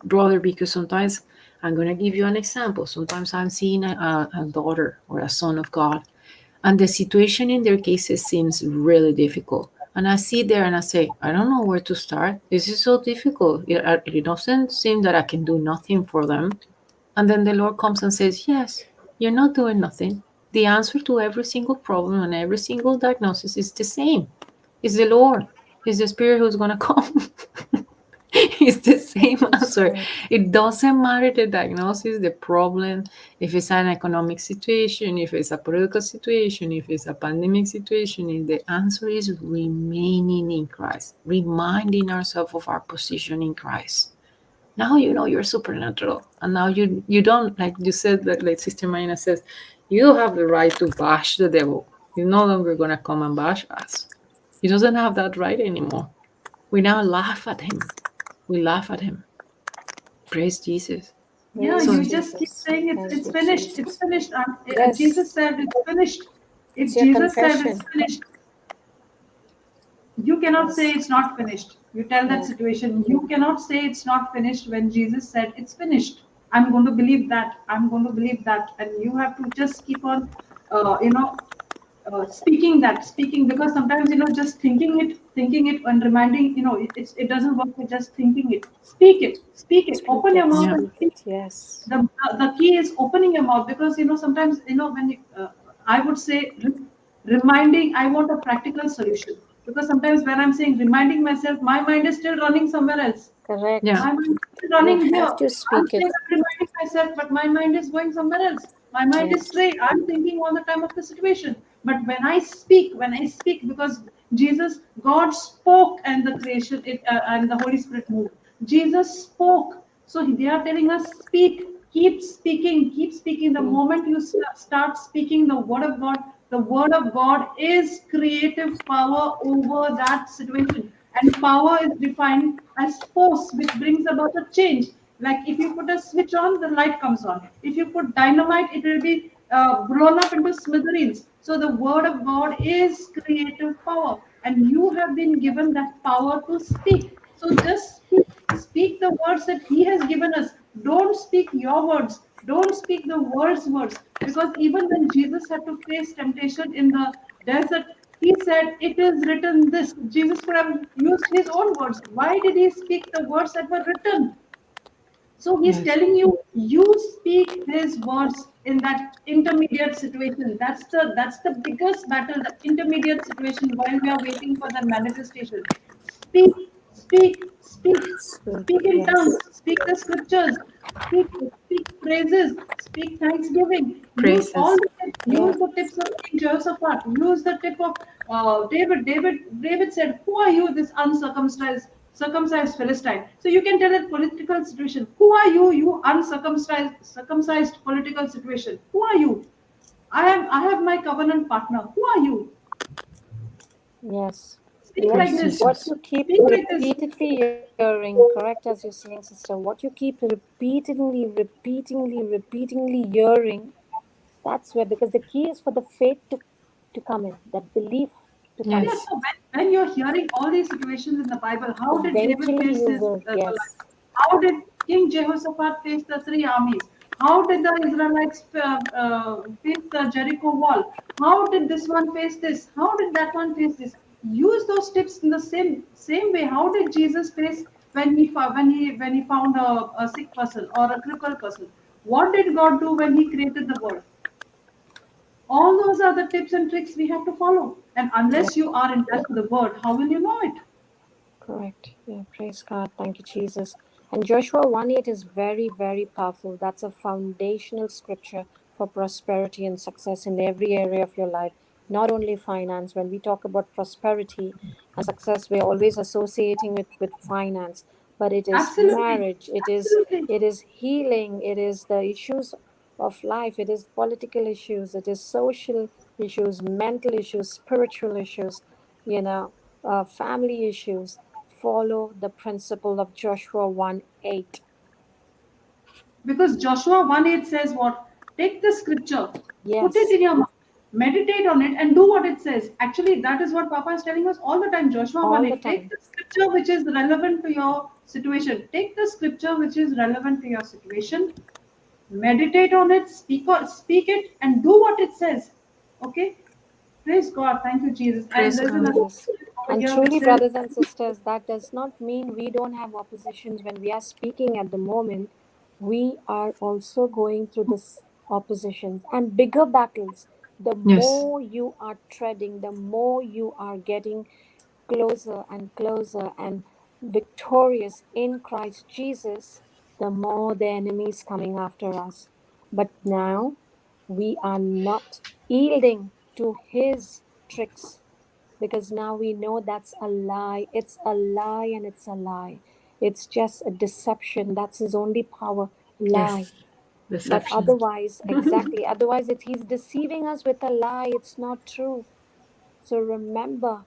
brother, because sometimes I'm going to give you an example. Sometimes I'm seeing a daughter or a son of God, and the situation in their cases seems really difficult. And I sit there and I say, I don't know where to start. This is so difficult. It doesn't seem that I can do nothing for them. And then the Lord comes and says, yes, you're not doing nothing. The answer to every single problem and every single diagnosis is the same. It's the Lord. It's the Spirit who's going to come. It's the same Yes, answer. Lord. It doesn't matter the diagnosis, the problem, if it's an economic situation, if it's a political situation, if it's a pandemic situation. If the answer is remaining in Christ, reminding ourselves of our position in Christ. Now you know you're supernatural, and now you don't, like you said, like Sister Marina says, you have the right to bash the devil. He's no longer gonna come and bash us. He doesn't have that right anymore. We now laugh at him. We laugh at him. Praise Jesus. Yeah, Praise So you just keep Jesus. saying Thank it's you, finished. It's Jesus. finished. Yes, Jesus said it's finished. it's If your Jesus said it's confession. finished, you cannot say Yes, it's not finished. You tell that no, situation, you cannot say it's not finished when Jesus said it's finished. I'm going to believe that. I'm going to believe that. And you have to just keep on, speaking that, speaking, because sometimes, just thinking it and reminding, it doesn't work with just thinking it. Speak it, speak open your it, mouth yeah, and speak speak. it. Yes, The key is opening your mouth, because sometimes when I would say reminding, I want a practical solution, because sometimes when I'm saying reminding myself, my mind is still running somewhere else. yeah, correct. My mind is You running here. have to I'm speak it. saying I'm reminding myself, but my mind is going somewhere else. My mind is Yes, straight. I'm thinking all the time of the situation. But when I speak, because God spoke, and the creation, and the Holy Spirit moved. Jesus spoke. So they are telling us, speak, keep speaking, keep speaking. The speak. moment you start speaking the word of God is creative power over that situation. And power is defined as force, which brings about a change. Like if you put a switch on, the light comes on. If you put dynamite, it will be blown up into smithereens. So the word of God is creative power, and you have been given that power to speak. So just speak the words that He has given us. Don't speak your words. Don't speak the world's words. Because even when Jesus had to face temptation in the desert, he said, "It is written this." Jesus could have used his own words. Why did he speak the words that were written? So he's yes, telling you, you speak his words in that intermediate situation. That's the biggest battle, the intermediate situation while we are waiting for the manifestation. Speak, Speak. speak in tongues, Yes, speak the scriptures, speak praises, speak thanksgiving. Use all praises. the tips, yes, use the tips of King Jehoshaphat, use the tip of David. David said, "Who are you, this circumcised Philistine?" So you can tell that political situation. Who are you, you circumcised political situation? Who are you? I have my covenant partner. Who are you? yes. Speak Praise like Yes, this. what Jesus. you keep Speak like this. repeatedly hearing, correct as you're saying, sister, what you keep repeatedly hearing, that's where, because the key is for the faith to come in, that belief to come Yes, in. Yes, so when you're hearing all these situations in the Bible, how did David Eventually face you his will, Goliath? yes, How did King Jehoshaphat face the three armies? How did the Israelites face the Jericho wall? How did this one face this? How did that one face this? Use those tips in the same way. How did Jesus face when he found a sick person or a crippled person? What did God do when He created the world? All those are the tips and tricks we have to follow. And Yeah, unless you are in touch with the Word, how will you know it? correct. Yeah, praise God. Thank you, Jesus. And Joshua 1:8 is very, very powerful. That's a foundational scripture for prosperity and success in every area of your life, not only finance. When we talk about prosperity and success, we're always associating it with finance, but it is Absolutely, marriage, absolutely. it is healing, it is the issues of life, it is political issues, it is social issues, mental issues, spiritual issues, you know, family issues. Follow the principle of Joshua 1:8. Because Joshua 1:8 says what? Take the scripture, put it Yes, in your mouth, meditate on it, and do what it says. Actually, that is what Papa is telling us all the time. Joshua all the 1:8. Take time. the scripture which is relevant to your situation. Take the scripture which is relevant to your situation, meditate on it, speak it, and do what it says. Okay? Praise God. Thank you, Jesus. And Praise there's God. another Yes. scripture over And here which truly, says, brothers and sisters, that does not mean we don't have oppositions when we are speaking at the moment. We are also going through this oppositions and bigger battles. The Yes. more you are treading, the more you are getting closer and closer and victorious in Christ Jesus, the more the enemy is coming after us. But now we are not yielding to his tricks, because now we know that's a lie. It's a lie and it's a lie. It's just a deception. That's his only power. Lie. Yes. But Deception. otherwise, exactly. Otherwise, he's deceiving us with a lie. It's not true. So remember,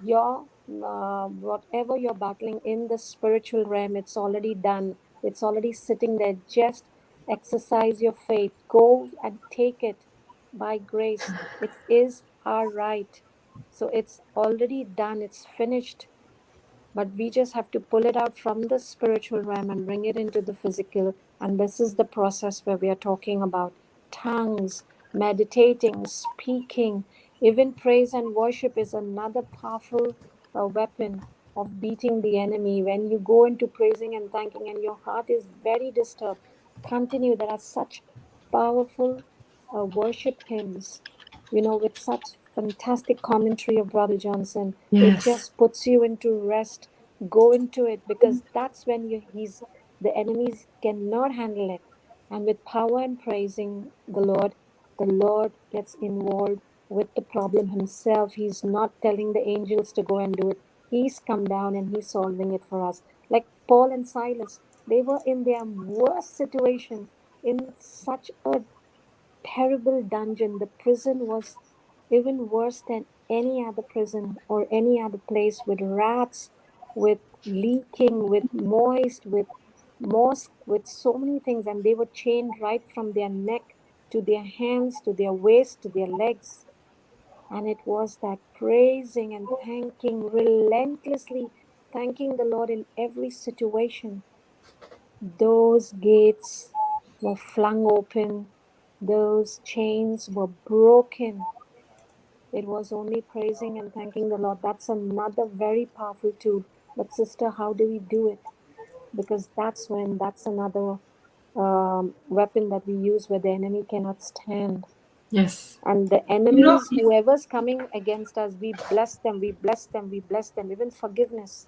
your whatever you're battling in the spiritual realm, it's already done. It's already sitting there. Just exercise your faith. Go and take it by grace. It is our right. So it's already done. It's finished. But we just have to pull it out from the spiritual realm and bring it into the physical. And this is the process where we are talking about tongues, meditating, speaking. Even praise and worship is another powerful weapon of beating the enemy. When you go into praising and thanking and your heart is very disturbed, continue. There are such powerful worship hymns, with such fantastic commentary of Brother Johnson. It Yes. just puts you into rest. Go into it, because that's when the enemies cannot handle it. And with power and praising the Lord gets involved with the problem himself. He's not telling the angels to go and do it. He's come down and he's solving it for us. Like Paul and Silas, they were in their worst situation, in such a terrible dungeon. The prison was even worse than any other prison or any other place, with rats, with leaking, with moist, with moss, with so many things. And they were chained right from their neck to their hands, to their waist, to their legs. And it was that praising and thanking, relentlessly thanking the Lord in every situation. Those gates were flung open, those chains were broken. It was only praising and thanking the Lord. That's another very powerful tool. But, sister, how do we do it? Because that's another weapon that we use where the enemy cannot stand. Yes. And the you know, enemies, whoever's coming against us, we bless them, we bless them, we bless them. Even forgiveness.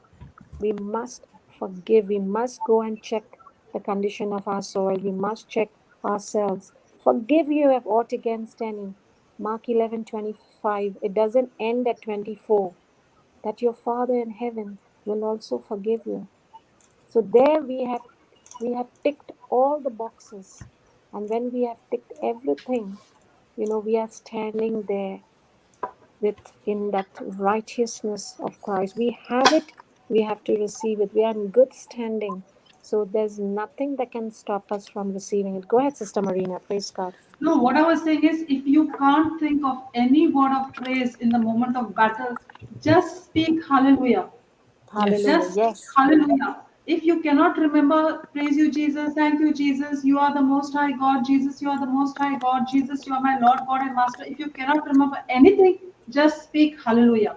We must forgive. We must go and check the condition of our soil. We must check ourselves. Forgive you have aught against any. Mark 11:25. It doesn't end at 24. That your Father in heaven will also forgive you. So there we have ticked all the boxes. And when we have ticked everything, we are standing there with in that righteousness of Christ. We have it, we have to receive it. We are in good standing. So there's nothing that can stop us from receiving it. Go ahead, Sister Marina. Praise God. no, what I was saying is, if you can't think of any word of praise in the moment of battle, just speak hallelujah. Yes. Hallelujah. Just speak Yes. hallelujah. If you cannot remember, praise you, Jesus, thank you, Jesus, you are the most high God, Jesus, you are the most high God, Jesus, you are my Lord, God, and Master. If you cannot remember anything, just speak hallelujah.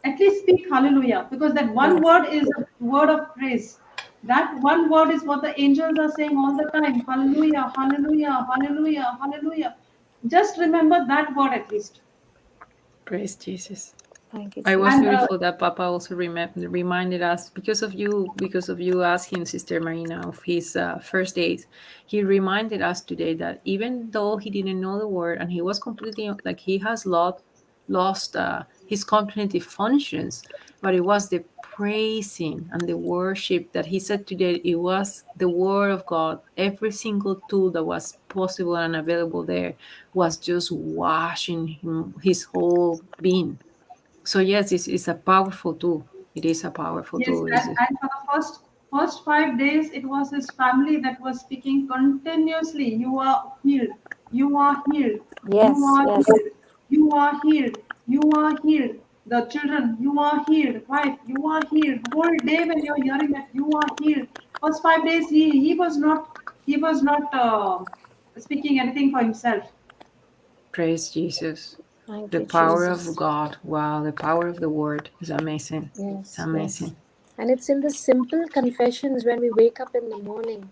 At least speak hallelujah, because that one Yes. word is a word of praise. That one word is what the angels are saying all the time. Hallelujah, hallelujah, hallelujah, hallelujah. Just remember that word at least. Praise Jesus. Thank you, It was Jesus. And beautiful that Papa also reminded us because of you asking Sister Marina of his first days. He reminded us today that even though he didn't know the word and he was completely like he has lost his cognitive functions, but it was the praising and the worship that he said today. It was the word of God. Every single tool that was possible and available there was just washing his whole being. So yes, it's a powerful tool. It is a powerful yes, tool. and for the first 5 days, it was his family that was speaking continuously. You are healed. You are healed. You Yes, are yes. healed. You are healed. You are healed. The children, you are healed. Wife, you are healed. Whole day when you're hearing that, you are healed. First 5 days, he was not speaking anything for himself. Praise Jesus. Thank The you, power of Jesus. God. Wow, the power of the word is amazing. It's Yes, yes. amazing. And it's in the simple confessions when we wake up in the morning.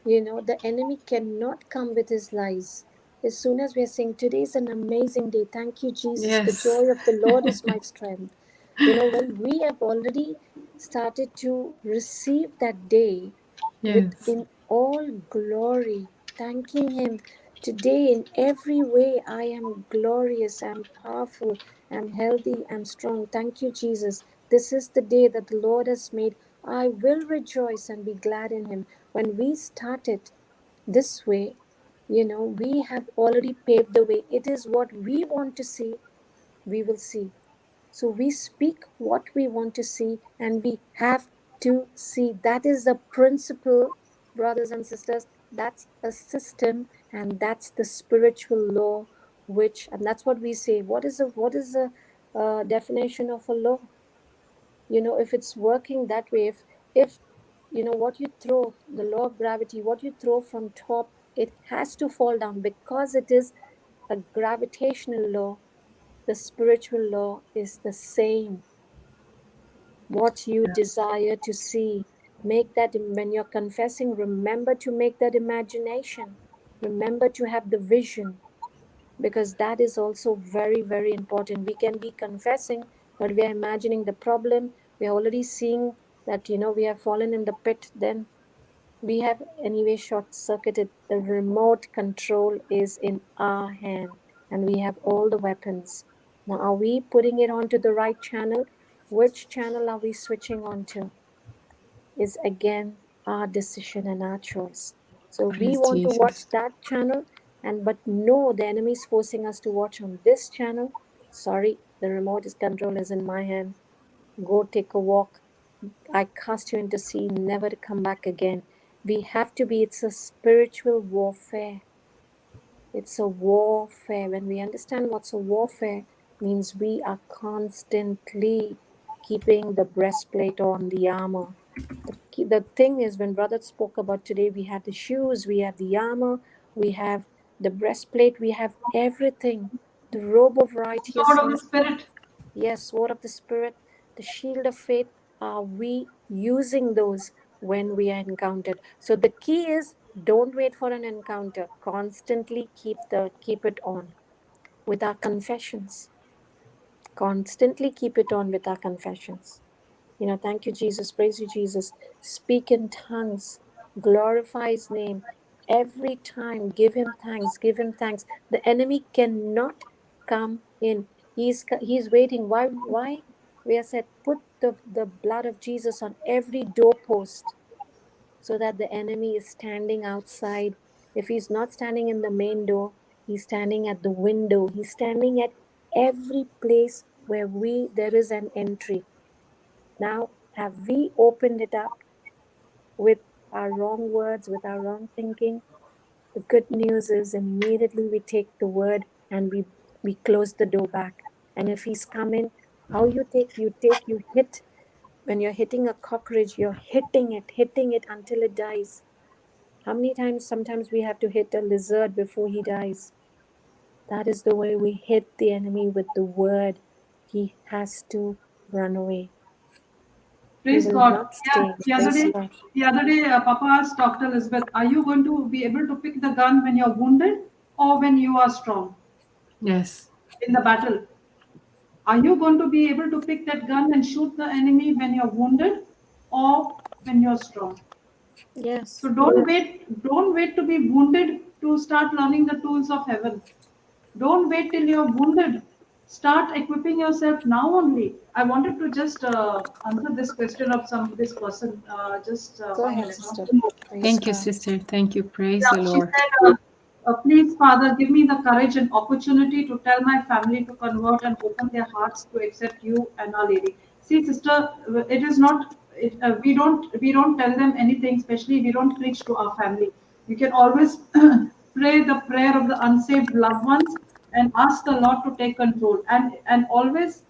You know, the enemy cannot come with his lies. As soon as we are saying, today is an amazing day, thank you, Jesus, the Yes. joy of the Lord is my strength. You know, when we have already started to receive that day with Yes. in all glory, thanking Him, today in every way I am glorious, I'm powerful, I'm healthy, I'm strong. Thank you, Jesus. This is the day that the Lord has made. I will rejoice and be glad in Him. When we start it this way, you know, we have already paved the way. It is what we want to see, we will see. So we speak what we want to see, and we have to see. That is the principle, brothers and sisters. That's a system, and that's the spiritual law. And that's what we say. What is the definition of a law? You know, if it's working that way, if you know what you throw, the law of gravity, what you throw from top, it has to fall down because it is a gravitational law. The spiritual law is the same. What you desire to see, make that. When you're confessing, remember to make that imagination, remember to have the vision, because that is also very, very important. We can be confessing, but we are imagining the problem. We are already seeing that, you know, we have fallen in the pit. Then we have anyway short circuited. The remote control is in our hand, and we have all the weapons. Now, are we putting it onto the right channel? Which channel are we switching on to? Is again our decision and our choice. So we Praise want to Jesus. watch that channel, and but no, the enemy is forcing us to watch on this channel. Sorry, the remote is control is in my hand. Go take a walk. I cast you into sea, never to come back again. We have to be, it's a spiritual warfare. It's a warfare. When we understand what's a warfare, means we are constantly keeping the breastplate on, the armor. The thing is, when brother spoke about today, we have the shoes, we have the armor, we have the breastplate, we have everything. The robe of Sword of the righteousness, Spirit. yes, sword of the Spirit, the shield of faith. Are we using those when we are encountered? So the key is, don't wait for an encounter. Constantly keep it on with our confessions. Constantly keep it on with our confessions. You know, thank you, Jesus. Praise you, Jesus. Speak in tongues. Glorify His name. Every time, give Him thanks. Give Him thanks. The enemy cannot come in. He's waiting. Why? Why? We are said, put the blood of Jesus on every doorpost, so that the enemy is standing outside. If he's not standing in the main door, he's standing at the window. He's standing at every place where there is an entry. Now, have we opened it up with our wrong words, with our wrong thinking? The good news is, immediately we take the word and we close the door back. And if he's coming, how you hit When you're hitting a cockroach, you're hitting it until it dies. How many times sometimes we have to hit a lizard before he dies? That is the way we hit the enemy with the word. He has to run away. He Praise will God. not Yeah, stay. Praise God. the other day, Papa asked Dr. Elizabeth, are you going to be able to pick the gun when you're wounded or when you are strong Yes. in the battle? Are you going to be able to pick that gun and shoot the enemy when you're wounded or when you're strong? So Yes. don't wait to be wounded to start learning the tools of heaven. Don't wait till you're wounded. Start equipping yourself now only. I wanted to just answer this question of this person. Just Go 1 ahead, minute. sister. Praise Thank you, God. sister. Thank you. Praise the Yeah, she Lord. said, please, Father, give me the courage and opportunity to tell my family to convert and open their hearts to accept you and Our Lady. See, sister, it is not. We don't tell them anything. Especially, we don't preach to our family. You can always pray the prayer of the unsaved loved ones and ask the Lord to take control. And always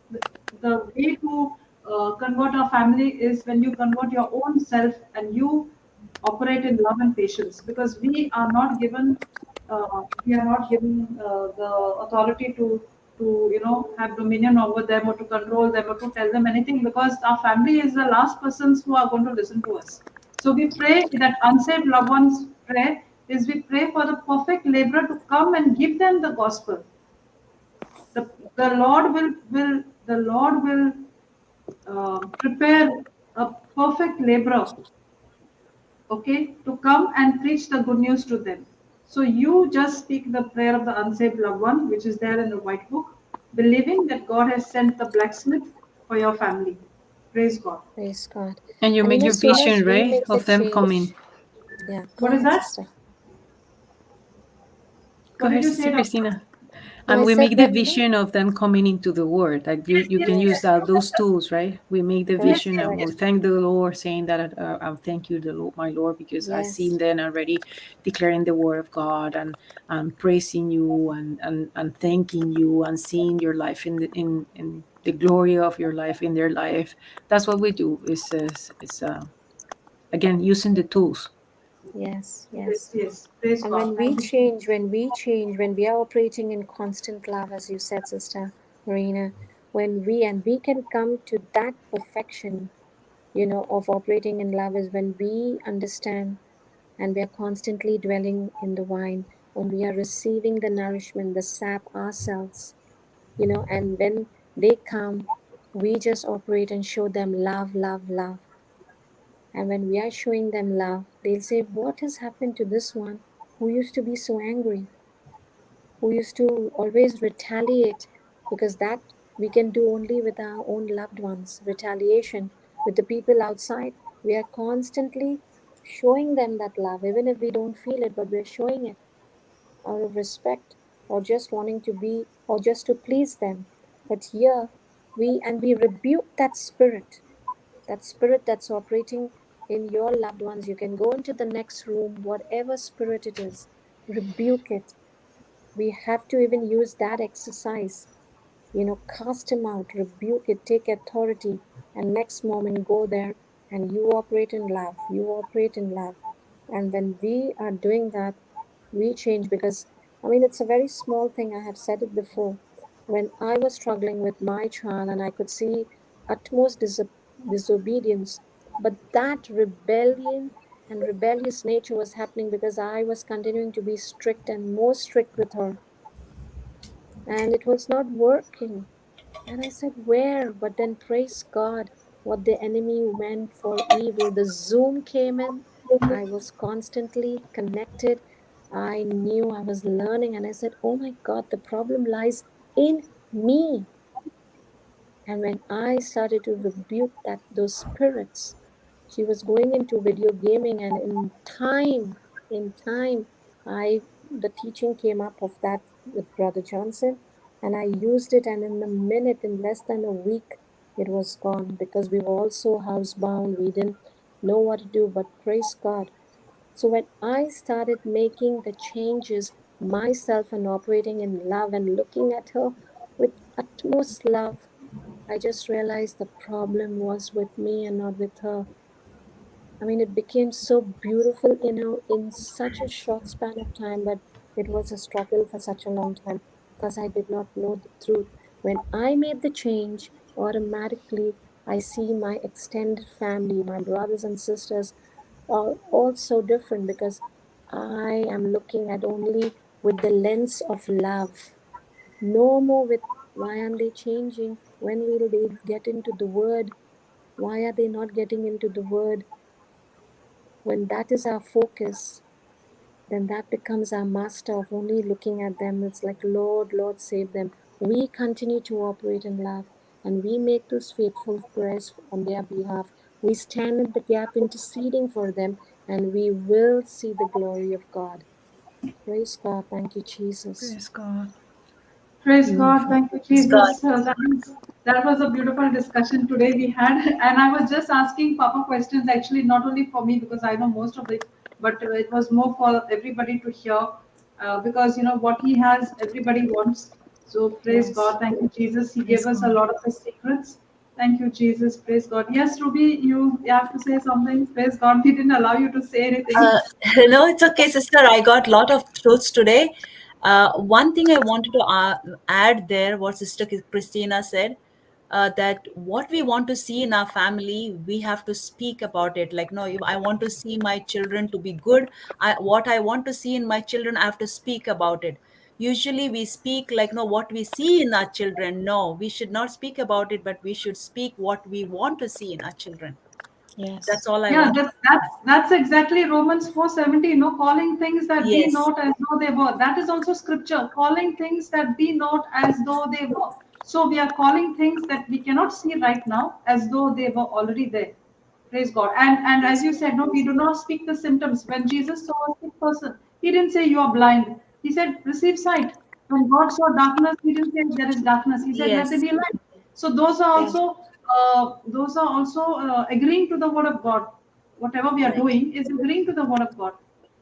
the way to convert our family is when you convert your own self and you operate in love and patience, because we are not given the authority to have dominion over them or to control them or to tell them anything, because our family is the last persons who are going to listen to us. So we pray that unsaved loved ones pray is we pray for the perfect laborer to come and give them the gospel. The the lord will prepare a perfect laborer, okay, to come and preach the good news to them. So you just speak the prayer of the unsaved loved one, which is there in the white book, believing that God has sent the blacksmith for your family. Praise God. Praise God. And you And make your soon as vision, we right? make the Of them coming. change. Yeah, go What is ahead, that? sister. Go What did ahead, you Sister say, Doctor? Christina. No, And I we said make the when we. vision of them coming into the word. Like you can use Yes, those tools, right? We make the correct, vision and correct. we thank the Lord, saying that thank you, the Lord, my Lord, because I seen Yes, them already declaring the word of God and praising you and thanking you and seeing your life in the glory of your life in their life. That's what we do. Is again using the tools. yes, Yes, yes. yes. Praise And God. when we Thank you. change, when we are operating in constant love, as you said, Sister Marina, and we can come to that perfection, of operating in love is when we understand and we are constantly dwelling in the vine, when we are receiving the nourishment, the sap ourselves, and when they come, we just operate and show them love, love, love. And when we are showing them love, they'll say, what has happened to this one who used to be so angry, who used to always retaliate? Because that we can do only with our own loved ones. Retaliation with the people outside, we are constantly showing them that love, even if we don't feel it, but we're showing it out of respect or just wanting to be or just to please them. But here we rebuke that spirit that's operating in your loved ones. You can go into the next room, whatever spirit it is, rebuke it. We have to even use that exercise, cast him out, rebuke it, take authority, and next moment go there and you operate in love. You operate in love. And when we are doing that, we change, because it's a very small thing. I have said it before. When I was struggling with my child and I could see utmost disobedience, but that rebellion and rebellious nature was happening because I was continuing to be strict and more strict with her, and it was not working. And I said, where? But then, praise God, what the enemy meant for evil. The Zoom came in. I was constantly connected. I knew I was learning. And I said, oh my God, the problem lies in me. And when I started to rebuke those spirits, she was going into video gaming, and in time, the teaching came up of that with Brother Johnson, and I used it, and in a minute, in less than a week, it was gone, because we were all so housebound. We didn't know what to do, but praise God. So when I started making the changes myself and operating in love and looking at her with utmost love, I just realized the problem was with me and not with her. I mean, it became so beautiful, in such a short span of time, but it was a struggle for such a long time because I did not know the truth. When I made the change, automatically I see my extended family, my brothers and sisters, are all so different because I am looking at only with the lens of love. No more with why aren't they changing? When will they get into the word? Why are they not getting into the word? When that is our focus, then that becomes our master of only looking at them. It's like, Lord, Lord, save them. We continue to operate in love and we make those faithful prayers on their behalf. We stand in the gap interceding for them and we will see the glory of God. Praise God. Thank you, Jesus. Praise God. Praise God. Beautiful. Thank you, Praise God. Jesus. That was a beautiful discussion today we had. And I was just asking Papa questions, actually, not only for me, because I know most of it, but it was more for everybody to hear. Because, what he has, everybody wants. So praise Yes. God. Thank you, Jesus. He Praise gave us a God. lot of his secrets. Thank you, Jesus. Praise God. Yes, Ruby, you have to say something. Praise God. We didn't allow you to say anything. Uh, no, it's okay, sister. I got a lot of truths today. One thing I wanted to add there, what Sister Christina said, that what we want to see in our family, we have to speak about it. Like, no, if I want to see my children to be good. What I want to see in my children, I have to speak about it. Usually we speak like, no, what we see in our children. No, we should not speak about it, but we should speak what we want to see in our children. That's Yes. all I Yeah, wanted. that's exactly Romans 4:17. No, calling things that be Yes, not as though they were. That is also scripture. Calling things that be not as though they were. So we are calling things that we cannot see right now as though they were already there. Praise God. And as yes, you said, no, we do not speak the symptoms. When Jesus saw a sick person, he didn't say you are blind. He said receive sight. When God saw darkness, he didn't say there is darkness. He said let there yes, be light. So Yes. those are also agreeing to the word of God. Whatever we are right. doing is agreeing to the word of God.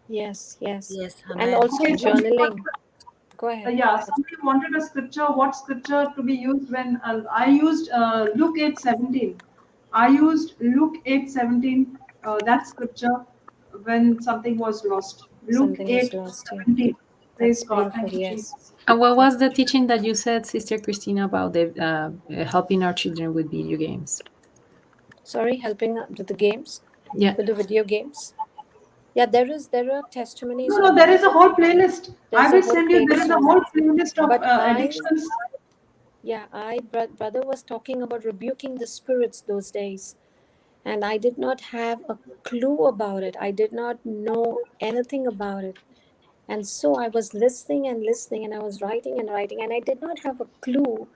Yes. Yes. Yes, And amen. also Okay, journaling. Go ahead. Go yeah, ahead. somebody wanted a scripture. What scripture to be used when I used Luke 8:17. I used Luke 8:17. That scripture when something was lost. Luke Something was eight lost here. seventeen. Praise That's God. beautiful. Thank you, Yes. Jesus. And what Yes. was the teaching that you said, Sister Christina, about the helping our children with video games? Sorry, helping with the games, Yeah. with the video games. Yeah, there are testimonies No, no, on there is that. a whole playlist. I There's a will whole send you. There playlist is a on that. whole playlist of But addictions. brother was talking about rebuking the spirits those days, and I did not have a clue about it. I did not know anything about it. And so I was listening and listening, and I was writing and writing, and I did not have a clue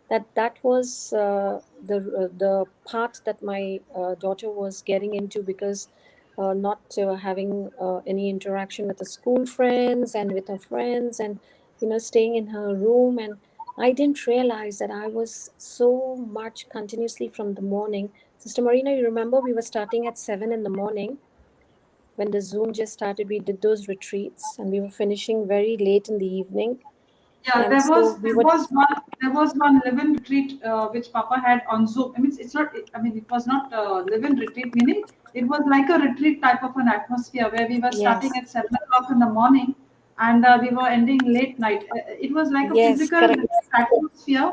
that that was the part that my daughter was getting into, because not having any interaction with the school friends and with her friends, and staying in her room. And I didn't realize that I was so much continuously from the morning. Sister Marina, you remember we were starting at 7 in the morning when the Zoom just started. We did those retreats and we were finishing very late in the evening. Yeah, And so we would, there was one live-in retreat which Papa had on Zoom. I mean, it's not. I mean, it was not live-in retreat, meaning it was like a retreat type of an atmosphere where we were starting yes, at 7 o'clock in the morning and we were ending late night. It was like a yes, physical correct. retreat atmosphere,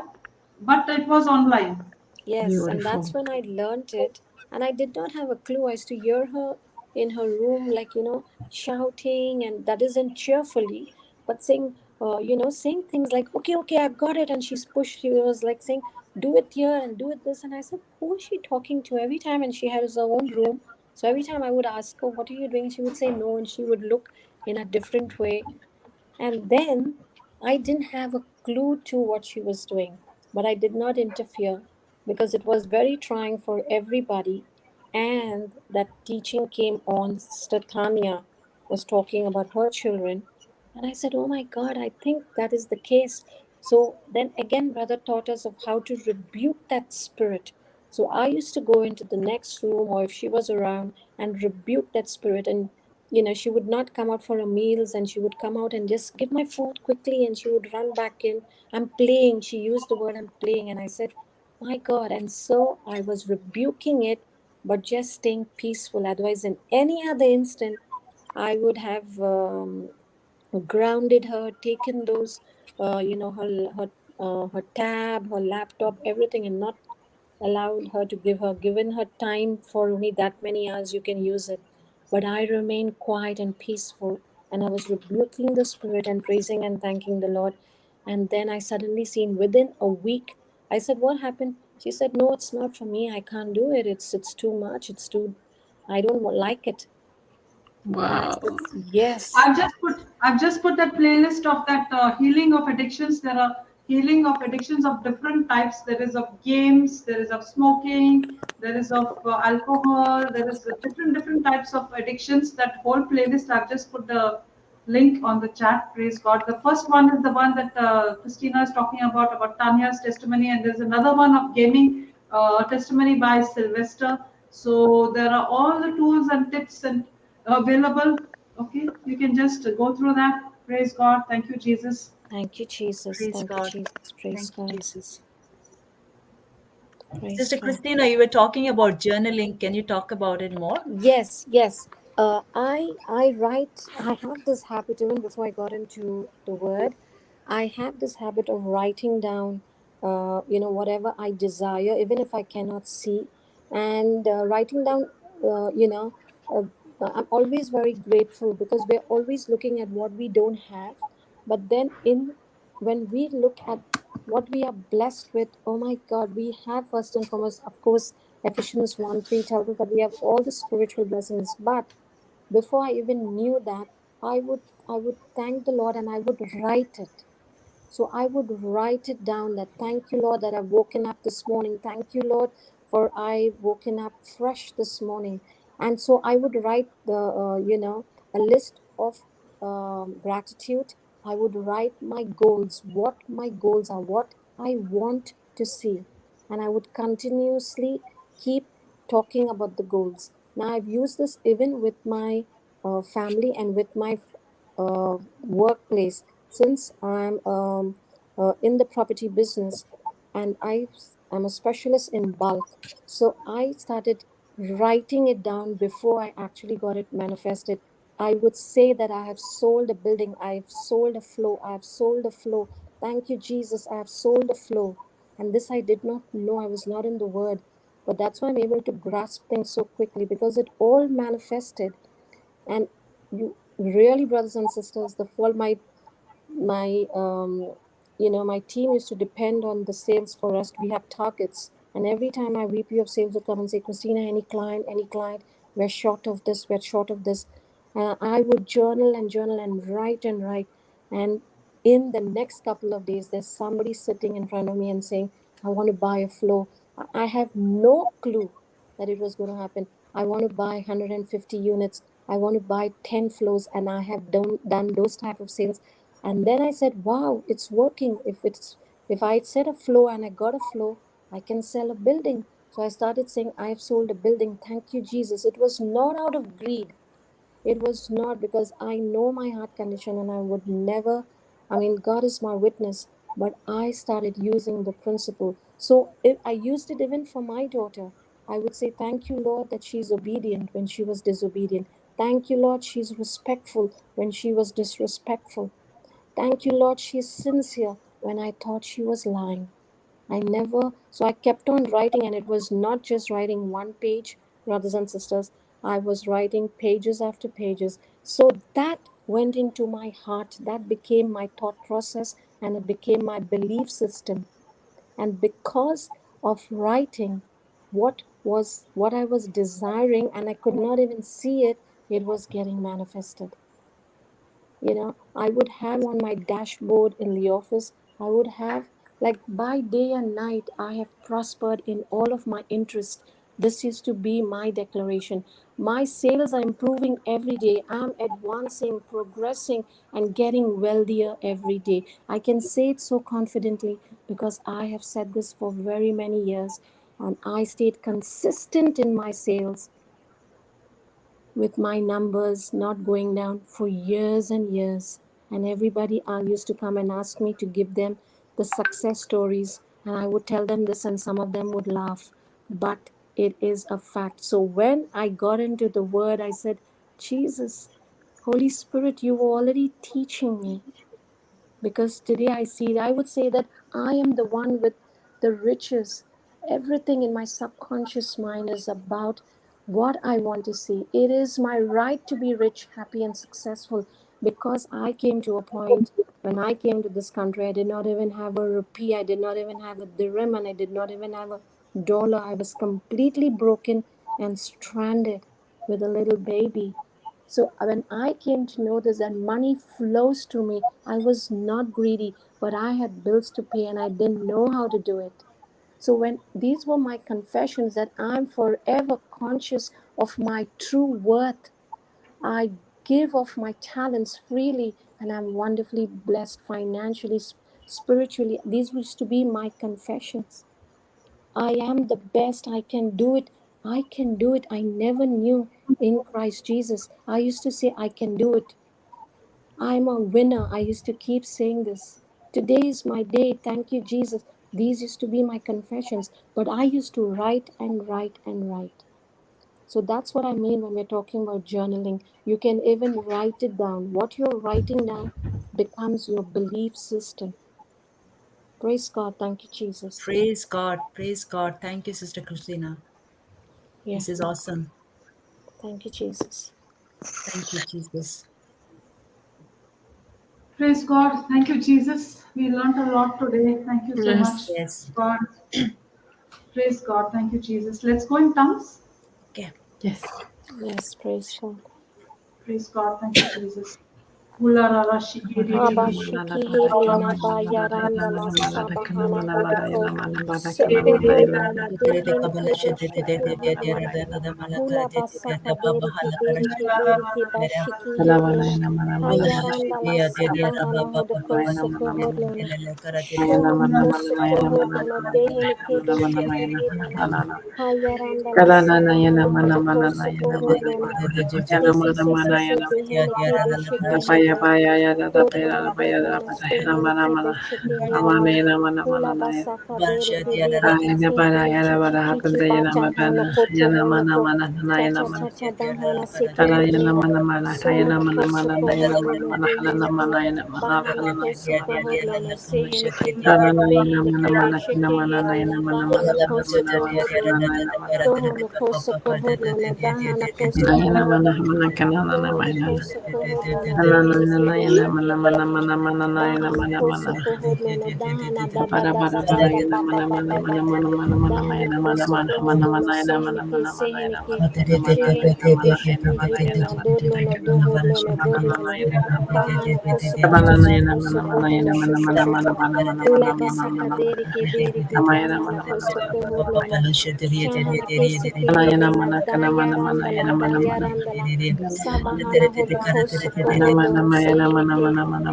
but it was online. Yes, and that's Beautiful. when I learned it. And I did not have a clue. I used to hear her in her room, like, shouting, and that isn't cheerfully, but saying, saying things like, okay, okay, I've got it. And she was like saying, do it here and do it this. And I said, who is she talking to every time? And she has her own room. So every time I would ask her, what are you doing? She would say no, and she would look in a different way. And then I didn't have a clue to what she was doing, but I did not interfere because it was very trying for everybody. And that teaching came on. Sister Tanya was talking about her children. And I said, oh my God, I think that is the case. So then again, Brother taught us of how to rebuke that spirit. So I used to go into the next room, or if she was around, and rebuke that spirit. And she would not come out for her meals, and she would come out and just give my food quickly, and she would run back in. I'm playing. She used the word I'm playing. And I said, My God. And so I was rebuking it, but just staying peaceful. Otherwise, in any other instant, I would have grounded her, taken those, her tab, her laptop, everything, and not allowed her to given her time for only that many hours you can use it. But I remained quiet and peaceful, and I was rebuking the spirit and praising and thanking the Lord. And then I suddenly seen within a week, I said, "What happened?" She said, "No, it's not for me. I can't do it. It's too much. It's too. I don't like it." And I Wow. said, "Yes." I've just put that playlist of that healing of addictions. There are healing of addictions of different types. There is of games, there is of smoking, there is of alcohol, there is different types of addictions. That whole playlist, I've just put the link on the chat. Praise God. The first one is the one that Christina is talking about Tanya's testimony, and there's another one of gaming testimony by Sylvester. So there are all the tools and tips and available. Okay, you can just go through that. Praise God. Thank you, Jesus. Thank you, Jesus. Praise Thank you, God. Jesus. Praise Thank you, God. Jesus. Praise Sister God. Christina, you were talking about journaling. Can you talk about it more? Yes, yes. I write. I have this habit even before I got into the word. I have this habit of writing down, whatever I desire, even if I cannot see, and writing down. Uh, you know, uh, I'm always very grateful because we're always looking at what we don't have, but then in when we look at what we are blessed with, oh my God, we have first and foremost, of course, Ephesians 1:3 tells us that we have all the spiritual blessings. But before I even knew that, I would thank the Lord and I would write it. So I would write it down that thank you, Lord, that I've woken up this morning. Thank you, Lord, for I woken up fresh this morning. And so I would write a list of gratitude. I would write my goals, what my goals are, what I want to see. And I would continuously keep talking about the goals. Now I've used this even with my family and with my workplace since I'm in the property business and I'm a specialist in bulk. So I started writing it down before I actually got it manifested. I would say that I have sold a building, I've sold a flow, I've sold a flow. Thank you, Jesus, I have sold a flow. And this I did not know, I was not in the word. But that's why I'm able to grasp things so quickly because it all manifested. And you really, brothers and sisters, the fall my team used to depend on the sales for us. We have targets, and every time my VP of sales would come and say, "Christina, any client, we're short of this, we're short of this," I would journal and write, and in the next couple of days there's somebody sitting in front of me and saying, "I want to buy a flow." I have no clue that it was going to happen. I want to buy 150 units, I want to buy 10 flows, and I have done those type of sales. And then I said, wow, it's working. If I set a flow and I got a flow, I can sell a building. So I started saying, I've sold a building. Thank you, Jesus. It was not out of greed. It was not, because I know my heart condition and I would never, I mean, God is my witness, but I started using the principle. So if I used it even for my daughter, I would say, thank you, Lord, that she's obedient when she was disobedient. Thank you, Lord, she's respectful when she was disrespectful. Thank you, Lord, she's sincere when I thought she was lying. So I kept on writing, and it was not just writing one page, brothers and sisters. I was writing pages after pages. So that went into my heart. That became my thought process, and it became my belief system. And because of writing, what I was desiring, and I could not even see it, it was getting manifested. I would have on my dashboard in the office, I would have, like, by day and night I have prospered in all of my interests. This used to be my declaration. My sales are improving every day. I'm advancing, progressing, and getting wealthier every day. I can say it so confidently because I have said this for very many years, and I stayed consistent in my sales with my numbers not going down for years and years. And everybody used to come and ask me to give them the success stories. And I would tell them this, and some of them would laugh. But it is a fact. So when I got into the word, I said, Jesus, Holy Spirit, you were already teaching me. Because today I see it, I would say that I am the one with the riches. Everything in my subconscious mind is about what I want to see. It is my right to be rich, happy, and successful, because I came to a point when I came to this country, I did not even have a rupee, I did not even have a dirham, and I did not even have a dollar. I was completely broken and stranded with a little baby. So when I came to know this, that money flows to me, I was not greedy, but I had bills to pay and I didn't know how to do it. So when these were my confessions that I'm forever conscious of my true worth, I give of my talents freely and I'm wonderfully blessed financially, spiritually. These used to be my confessions. I am the best. I can do it. I can do it. I never knew in Christ Jesus. I used to say, I can do it. I'm a winner. I used to keep saying this. Today is my day. Thank you, Jesus. These used to be my confessions, but I used to write and write and write. So that's what I mean when we're talking about journaling. You can even write it down. What you're writing down becomes your belief system. Praise God. Thank you, Jesus. Praise God. Praise God. Thank you, Sister Christina. Yeah. This is awesome. Thank you, Jesus. Thank you, Jesus. Praise God. Thank you, Jesus. We learned a lot today. Thank you so much, Yes. Yes. God. Praise God. Thank you, Jesus. Let's go in tongues. Okay. Yes. Yes, praise God. Praise God. Thank you, Jesus. Ula la la shiki di di di. Abashiki Helena Bayaranda La Sabahana Holy Ghost Di di di di Sekoholi di. Nana Deheni Kebeshiki Helena Hula Basaka Beriki Beriki La la la Beriki la. Bashiki Helena Hayaranda La Sabahana Holy Ghost Sekoholona Shuluna Kosokoholona Deheni Kebeshiki Helena Hayaranda La Sabahana Holy Ghost Sekoholona Sisi Sisi Deheni Kebeshiki Helena Hurlana Behena Steheni Kebe Shekehelena Hula Basaka Beriki Beriki Tehena Kiki Bata Hano Koto Honoko Ta Ta Ta Ta Bahana Sekehelena Sono Koso Kohorlona Dehenike Bahana Koso Kohorlona Sehene Kebe Behene Kebe Shekehelena Bahana Koso Kohorlona Dohono Koso Kohorlona Dahana Koso Kohorlona Dohono Koso Kohorlona Dehenike Beshekehelena Dahana koso kohodlona dahana da da da da da da ba ba ba ba ba ba dahana koso kohodlona sehenike sehenike shehenike beshike helena dorlona dohodlona dorlona bahana koso kohoso koso kohona shokohona hula basaka derike berike bahana koso kohodlona shahana kesike helena dayarandala dayarandala sabahana holy koso kohodlona sehenike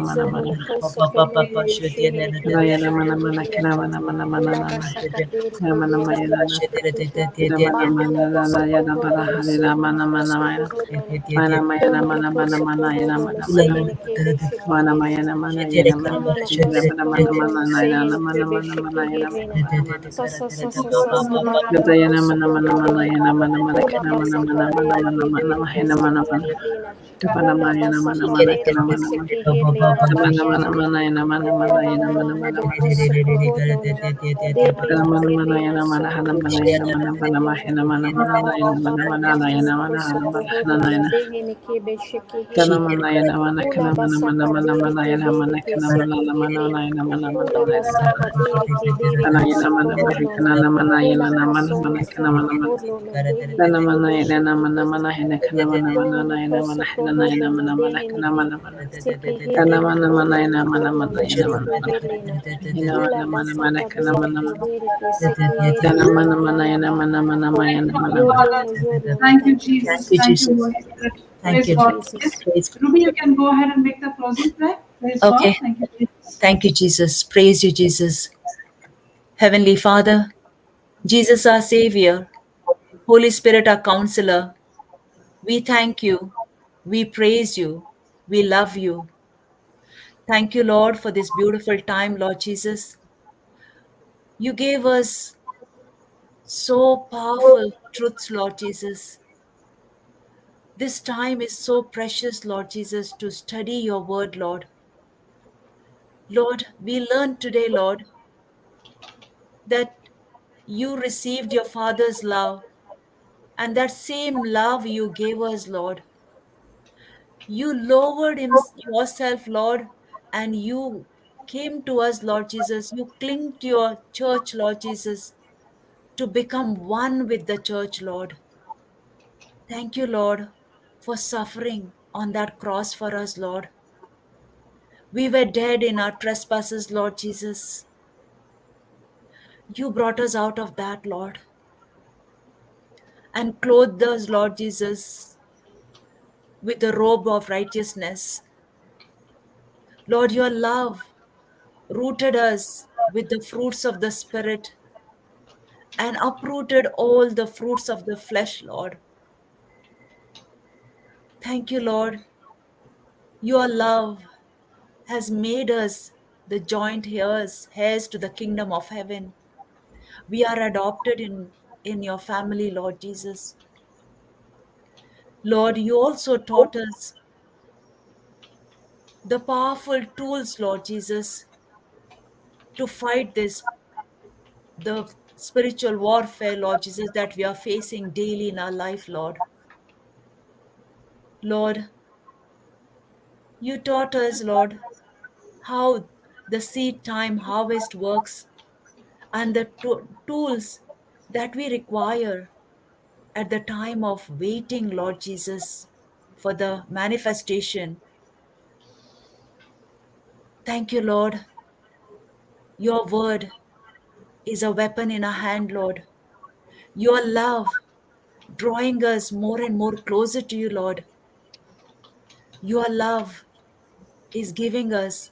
Zohono koso kohorlona shehene kebe shekehelena. Ula basaka derike berike beshekehena. Bahana koso kohorlona sehene koso kohorlona. Dohono koso kohorlona sehene kebe shekehena. Ahana koso kohorlona sehene kebe shekehelena. Sasa sasa sasa bahana koso kohorlona. Hula basaka derike berike sekehelena. Hula basaka derike sekehelena dayana. Hula bahana hodo koso kohodlona. Dehene kebe sehene kebe shekehelena. Hula bahana hodo koso kohodlona. Dehene kebe shekehelena. Hula basaka derike berike sekehelena. Hula basaka derike berike sokohodlona. Hula basono sokohodlona. Dehene kebe shekehelena. Dohono koso kohodlona. Dehene ke sekehelena. Dohono kohodlona. Shekehelena. Hula basaka berike berike sekehelena. Yorlono yorlono. Thank you, Thank you, Jesus. Thank you, Jesus. Thank you, Jesus. Holy Spirit. Thank Praise you, Thank you, God. Jesus. Jesus. Yes. Praise God. Ruby, you can go ahead and make the closing prayer. Praise God. Okay. Thank you, Jesus. Thank you, Jesus. Praise you, Jesus. Heavenly Father, Jesus, our Savior, Holy Spirit, our Counselor, we thank you. We praise you. We love you. Thank you, Lord, for this beautiful time, Lord Jesus. You gave us so powerful truths, Lord Jesus. This time is so precious, Lord Jesus, to study your word, Lord. Lord, we learned today, Lord, that you received your Father's love, and that same love you gave us, Lord. You lowered yourself, Lord, and you came to us, Lord Jesus. You cling to your church, Lord Jesus, to become one with the church, Lord. Thank you, Lord, for suffering on that cross for us, Lord. We were dead in our trespasses, Lord Jesus. You brought us out of that, Lord, and clothed us, Lord Jesus, with the robe of righteousness. Lord, your love rooted us with the fruits of the Spirit and uprooted all the fruits of the flesh, Lord. Thank you, Lord. Your love has made us the joint heirs to the kingdom of heaven. We are adopted in your family, Lord Jesus. Lord, you also taught us the powerful tools, Lord Jesus, to fight the spiritual warfare, Lord Jesus, that we are facing daily in our life, Lord. Lord, you taught us, Lord, how the seed time harvest works and the tools that we require at the time of waiting, Lord Jesus, for the manifestation. Thank you, Lord. Your word is a weapon in our hand, Lord. Your love drawing us more and more closer to you, Lord. Your love is giving us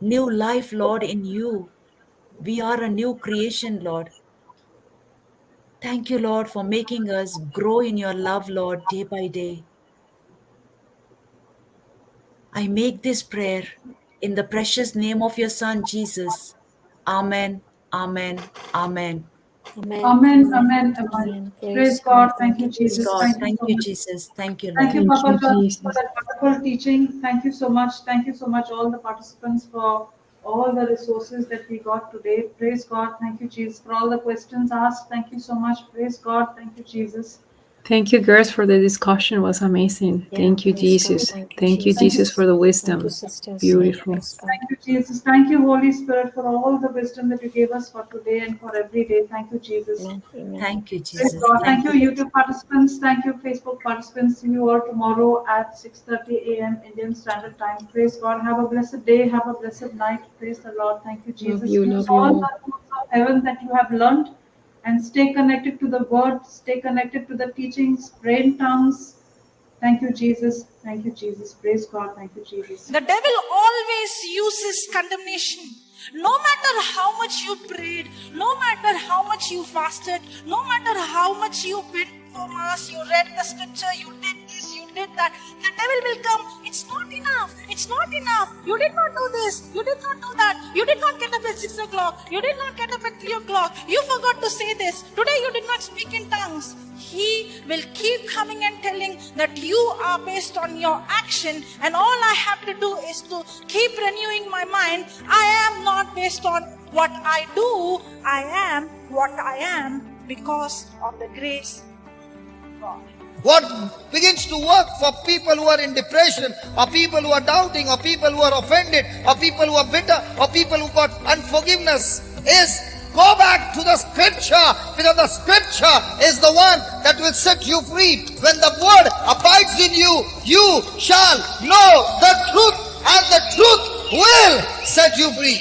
new life, Lord, in you. We are a new creation, Lord. Thank you, Lord, for making us grow in your love, Lord, day by day. I make this prayer in the precious name of your Son, Jesus. Amen, amen, amen. Amen. Amen, Amen. amen, amen. Amen. Praise Praise God. God. Thank Thank you, you, Praise Jesus. God. Jesus. Thank you Thank so you, much. Jesus. Thank you, Thank Lord. you, Thank you, Papa John, for Jesus. that wonderful teaching. Thank you so much. Thank you so much, all the participants, for all the resources that we got today. Praise God. Thank you, Jesus, for all the questions asked. Thank you so much. Praise God. Thank you, Jesus. Thank you, girls, for the discussion. It was amazing. Yeah, Thank you, praise God. Jesus. Thank you, Thank you, Thank you. Jesus, Jesus. for the Thank you, wisdom. sisters. Yeah, Beautiful. praise God. Thank you, Jesus. Thank you, Holy Spirit, for all the wisdom that you gave us for today and for every day. Thank you, Jesus. Amen. Amen. Thank you, Praise Jesus. God. Thank Thank you, you, Lord. YouTube participants. Thank you, Facebook participants. See you all tomorrow at 6:30 a.m. Indian Standard Time. Praise God. Have a blessed day. Have a blessed night. Praise the Lord. Thank you, Love Jesus. you, Use love you all all. the tools of heaven that you have learned and stay connected to the word. Stay connected to the teachings. Pray in tongues. Thank you, Jesus. Thank you, Jesus. Praise God. Thank you, Jesus. The devil always uses condemnation. No matter how much you prayed, no matter how much you fasted, no matter how much you went for mass, you read the scripture, you did this, you did that, the devil will come. It's not enough. It's not enough. You did not do this. You did not do that. You did not get up at 6 o'clock. You did not get up at 3 o'clock. You forgot to say this. Today you did not speak in tongues. He will keep coming and telling that you are based on your action, and all I have to do is to keep renewing my mind. I am not based on what I do, I am what I am because of the grace of God. What begins to work for people who are in depression, or people who are doubting, or people who are offended, or people who are bitter, or people who got unforgiveness is go back to the scripture, because the scripture is the one that will set you free. When the word abides in you, you shall know the truth, and the truth will set you free.